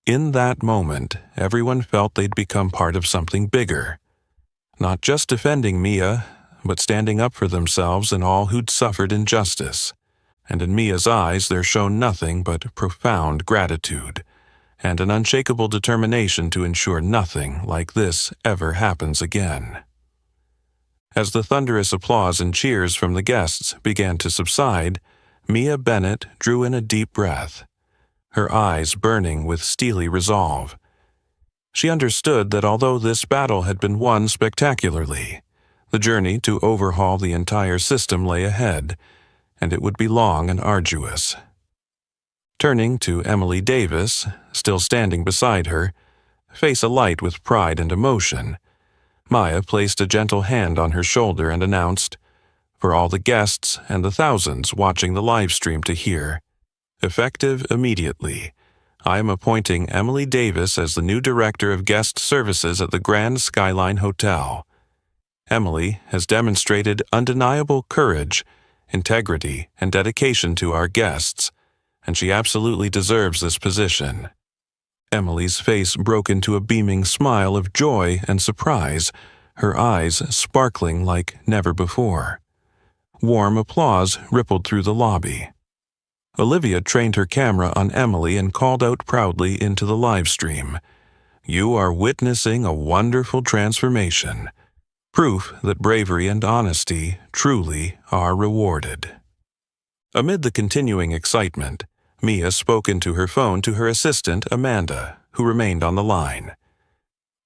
In that moment, everyone felt they'd become part of something bigger. Not just defending Mia, but standing up for themselves and all who'd suffered injustice. And in Mia's eyes there shone nothing but profound gratitude, and an unshakable determination to ensure nothing like this ever happens again. As the thunderous applause and cheers from the guests began to subside, Mia Bennett drew in a deep breath, her eyes burning with steely resolve. She understood that although this battle had been won spectacularly, the journey to overhaul the entire system lay ahead, and it would be long and arduous. Turning to Emily Davis, still standing beside her, face alight with pride and emotion, Maya placed a gentle hand on her shoulder and announced, for all the guests and the thousands watching the live stream to hear, effective immediately, I am appointing Emily Davis as the new Director of Guest Services at the Grand Skyline Hotel. Emily has demonstrated undeniable courage, integrity, and dedication to our guests, and she absolutely deserves this position. Emily's face broke into a beaming smile of joy and surprise, her eyes sparkling like never before. Warm applause rippled through the lobby. Olivia trained her camera on Emily and called out proudly into the live stream, "You are witnessing a wonderful transformation, proof that bravery and honesty truly are rewarded." Amid the continuing excitement, Mia spoke into her phone to her assistant, Amanda, who remained on the line.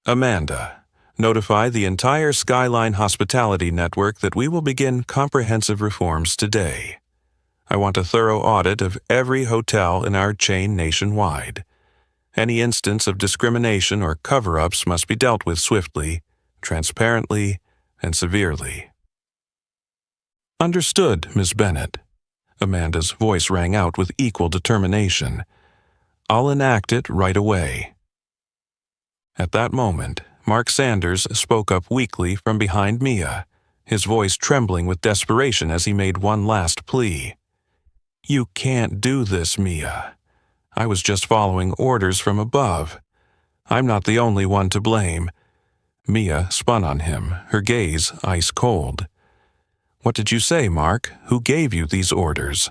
"Amanda, notify the entire Skyline Hospitality Network that we will begin comprehensive reforms today. I want a thorough audit of every hotel in our chain nationwide. Any instance of discrimination or cover-ups must be dealt with swiftly, transparently, and severely." "Understood, Miss Bennett." Amanda's voice rang out with equal determination. "I'll enact it right away." At that moment, Mark Sanders spoke up weakly from behind Mia, his voice trembling with desperation as he made one last plea. "You can't do this, Mia. I was just following orders from above. I'm not the only one to blame." Mia spun on him, her gaze ice cold. "What did you say, Mark? Who gave you these orders?"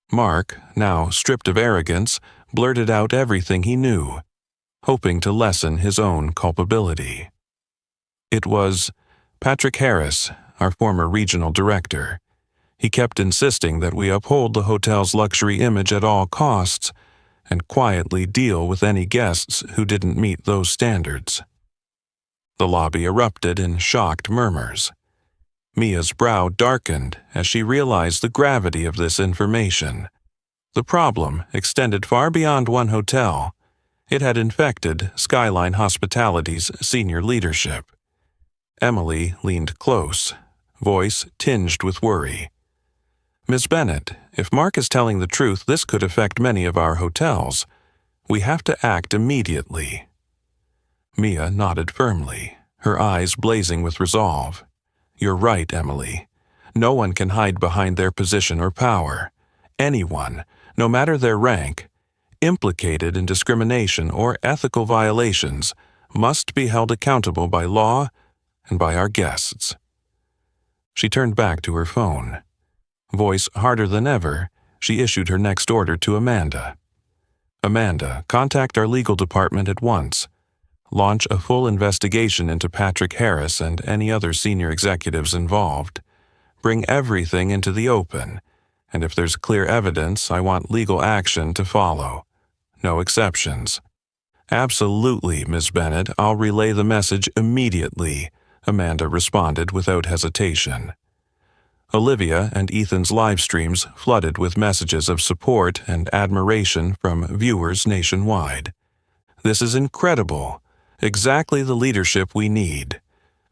Mark, now stripped of arrogance, blurted out everything he knew, hoping to lessen his own culpability. "It was Patrick Harris, our former regional director. He kept insisting that we uphold the hotel's luxury image at all costs and quietly deal with any guests who didn't meet those standards." The lobby erupted in shocked murmurs. Mia's brow darkened as she realized the gravity of this information. The problem extended far beyond one hotel. It had infected Skyline Hospitality's senior leadership. Emily leaned close, voice tinged with worry. "Miss Bennett, if Mark is telling the truth, this could affect many of our hotels. We have to act immediately." Mia nodded firmly, her eyes blazing with resolve. "You're right, Emily. No one can hide behind their position or power. Anyone, no matter their rank, implicated in discrimination or ethical violations must be held accountable by law and by our guests." She turned back to her phone. Voice harder than ever, she issued her next order to Amanda. "Amanda, contact our legal department at once. Launch a full investigation into Patrick Harris and any other senior executives involved. Bring everything into the open, and if there's clear evidence, I want legal action to follow. No exceptions." "Absolutely, Ms. Bennett. I'll relay the message immediately," Amanda responded without hesitation. Olivia and Ethan's live streams flooded with messages of support and admiration from viewers nationwide. "This is incredible. Exactly the leadership we need.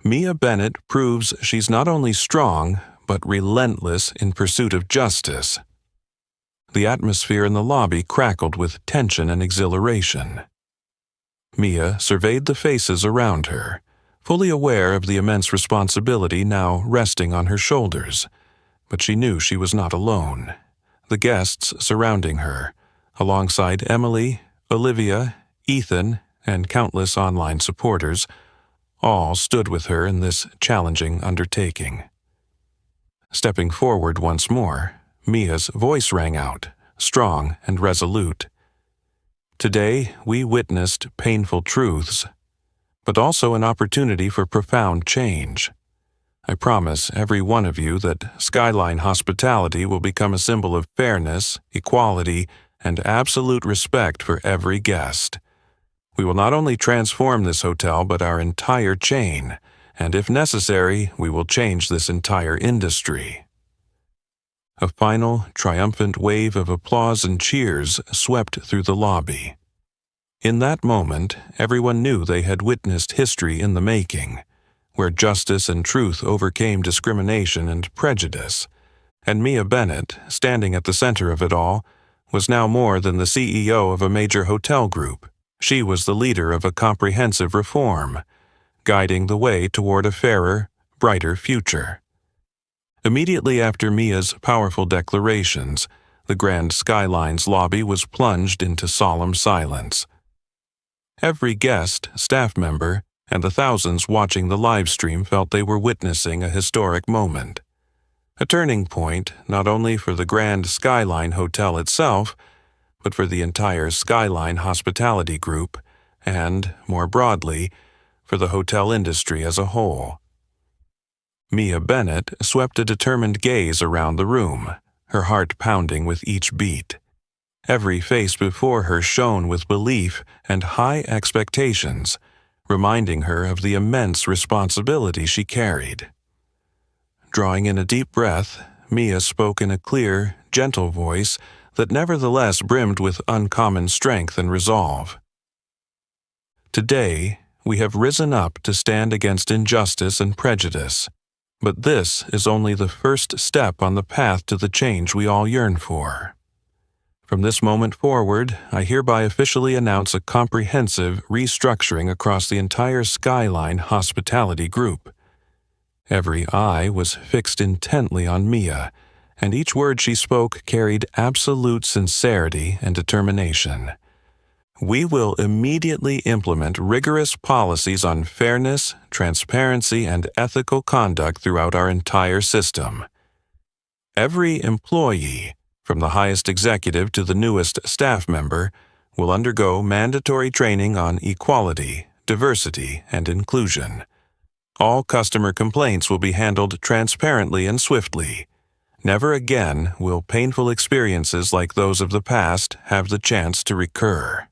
Mia Bennett proves she's not only strong, but relentless in pursuit of justice." The atmosphere in the lobby crackled with tension and exhilaration. Mia surveyed the faces around her, fully aware of the immense responsibility now resting on her shoulders. But she knew she was not alone. The guests surrounding her, alongside Emily, Olivia, Ethan, and countless online supporters, all stood with her in this challenging undertaking. Stepping forward once more, Mia's voice rang out, strong and resolute. "Today, we witnessed painful truths, but also an opportunity for profound change. I promise every one of you that Skyline Hospitality will become a symbol of fairness, equality, and absolute respect for every guest. We will not only transform this hotel but our entire chain, and if necessary, we will change this entire industry." A final, triumphant wave of applause and cheers swept through the lobby. In that moment, everyone knew they had witnessed history in the making, where justice and truth overcame discrimination and prejudice, and Mia Bennett, standing at the center of it all, was now more than the CEO of a major hotel group. She was the leader of a comprehensive reform, guiding the way toward a fairer, brighter future. Immediately after Mia's powerful declarations, the Grand Skyline's lobby was plunged into solemn silence. Every guest, staff member, and the thousands watching the live stream felt they were witnessing a historic moment. A turning point not only for the Grand Skyline Hotel itself, but for the entire Skyline Hospitality Group, and, more broadly, for the hotel industry as a whole. Mia Bennett swept a determined gaze around the room, her heart pounding with each beat. Every face before her shone with belief and high expectations, reminding her of the immense responsibility she carried. Drawing in a deep breath, Mia spoke in a clear, gentle voice that nevertheless brimmed with uncommon strength and resolve. "Today, we have risen up to stand against injustice and prejudice, but this is only the first step on the path to the change we all yearn for. From this moment forward, I hereby officially announce a comprehensive restructuring across the entire Skyline Hospitality Group." Every eye was fixed intently on Mia, and each word she spoke carried absolute sincerity and determination. "We will immediately implement rigorous policies on fairness, transparency, and ethical conduct throughout our entire system. Every employee, from the highest executive to the newest staff member, will undergo mandatory training on equality, diversity, and inclusion. All customer complaints will be handled transparently and swiftly. Never again will painful experiences like those of the past have the chance to recur."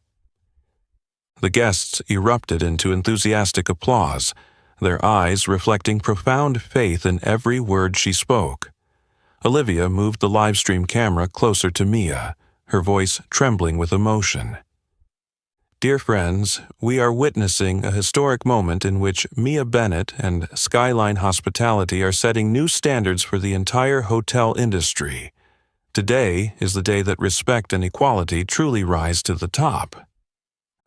The guests erupted into enthusiastic applause, their eyes reflecting profound faith in every word she spoke. Olivia moved the livestream camera closer to Mia, her voice trembling with emotion. Dear friends, we are witnessing a historic moment in which Mia Bennett and Skyline Hospitality are setting new standards for the entire hotel industry. Today is the day that respect and equality truly rise to the top.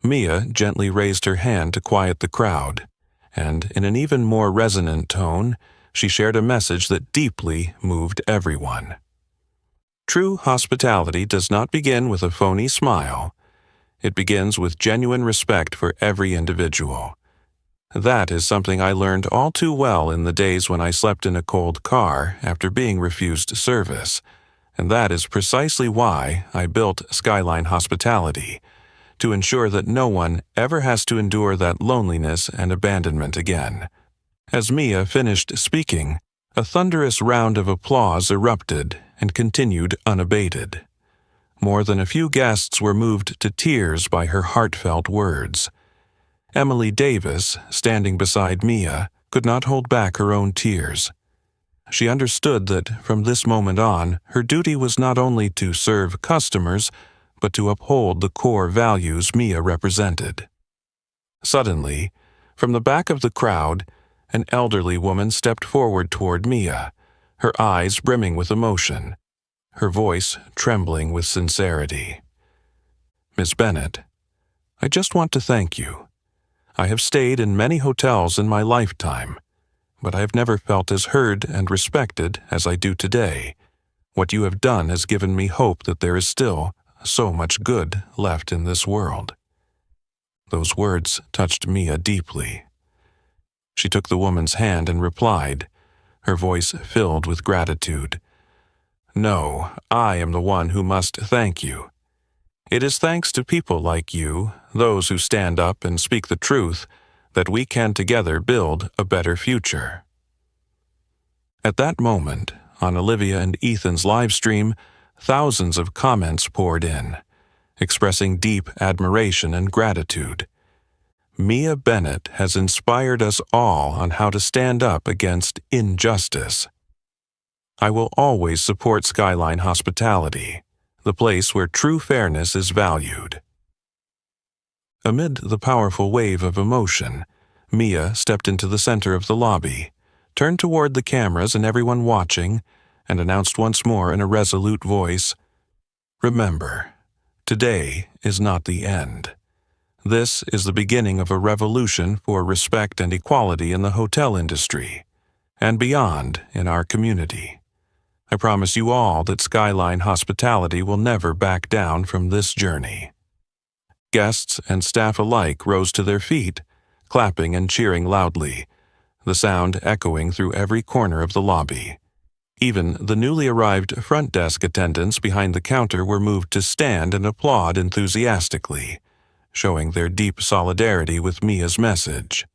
Mia gently raised her hand to quiet the crowd, and in an even more resonant tone, she shared a message that deeply moved everyone. True hospitality does not begin with a phony smile. It begins with genuine respect for every individual. That is something I learned all too well in the days when I slept in a cold car after being refused service, and that is precisely why I built Skyline Hospitality, to ensure that no one ever has to endure that loneliness and abandonment again. As Mia finished speaking, a thunderous round of applause erupted and continued unabated. More than a few guests were moved to tears by her heartfelt words. Emily Davis, standing beside Mia, could not hold back her own tears. She understood that from this moment on, her duty was not only to serve customers, but to uphold the core values Mia represented. Suddenly, from the back of the crowd, an elderly woman stepped forward toward Mia, her eyes brimming with emotion, her voice trembling with sincerity. Miss Bennett, I just want to thank you. I have stayed in many hotels in my lifetime, but I have never felt as heard and respected as I do today. What you have done has given me hope that there is still so much good left in this world. Those words touched Mia deeply. She took the woman's hand and replied, her voice filled with gratitude. No, I am the one who must thank you. It is thanks to people like you, those who stand up and speak the truth, that we can together build a better future. At that moment, on Olivia and Ethan's live stream, thousands of comments poured in, expressing deep admiration and gratitude. Mia Bennett has inspired us all on how to stand up against injustice. I will always support Skyline Hospitality, the place where true fairness is valued. Amid the powerful wave of emotion, Mia stepped into the center of the lobby, turned toward the cameras and everyone watching, and announced once more in a resolute voice, "Remember, today is not the end. This is the beginning of a revolution for respect and equality in the hotel industry, and beyond in our community. I promise you all that Skyline Hospitality will never back down from this journey." Guests and staff alike rose to their feet, clapping and cheering loudly, the sound echoing through every corner of the lobby. Even the newly arrived front desk attendants behind the counter were moved to stand and applaud enthusiastically, showing their deep solidarity with Mia's message.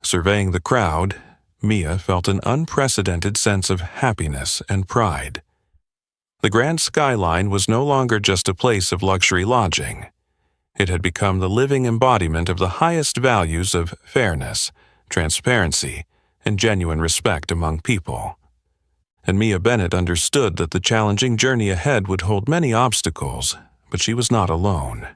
Surveying the crowd, Mia felt an unprecedented sense of happiness and pride. The Grand Skyline was no longer just a place of luxury lodging. It had become the living embodiment of the highest values of fairness, transparency, and genuine respect among people. And Mia Bennett understood that the challenging journey ahead would hold many obstacles, but she was not alone.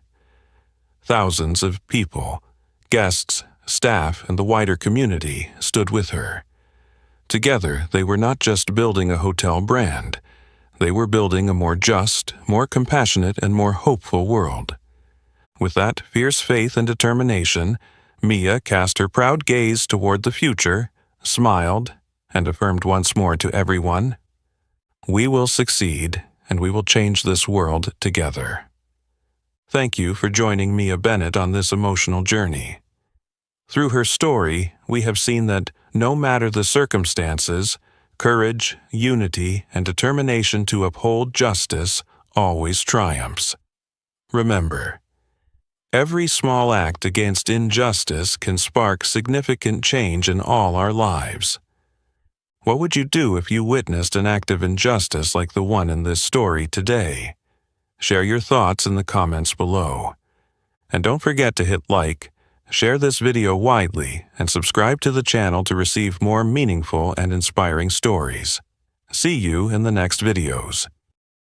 Thousands of people, guests, staff, and the wider community stood with her. Together, they were not just building a hotel brand. They were building a more just, more compassionate, and more hopeful world. With that fierce faith and determination, Mia cast her proud gaze toward the future, smiled, and affirmed once more to everyone, "We will succeed, and we will change this world together." Thank you for joining Mia Bennett on this emotional journey. Through her story, we have seen that no matter the circumstances, courage, unity, and determination to uphold justice always triumphs. Remember, every small act against injustice can spark significant change in all our lives. What would you do if you witnessed an act of injustice like the one in this story today? Share your thoughts in the comments below. And don't forget to hit like, share this video widely, and subscribe to the channel to receive more meaningful and inspiring stories. See you in the next videos.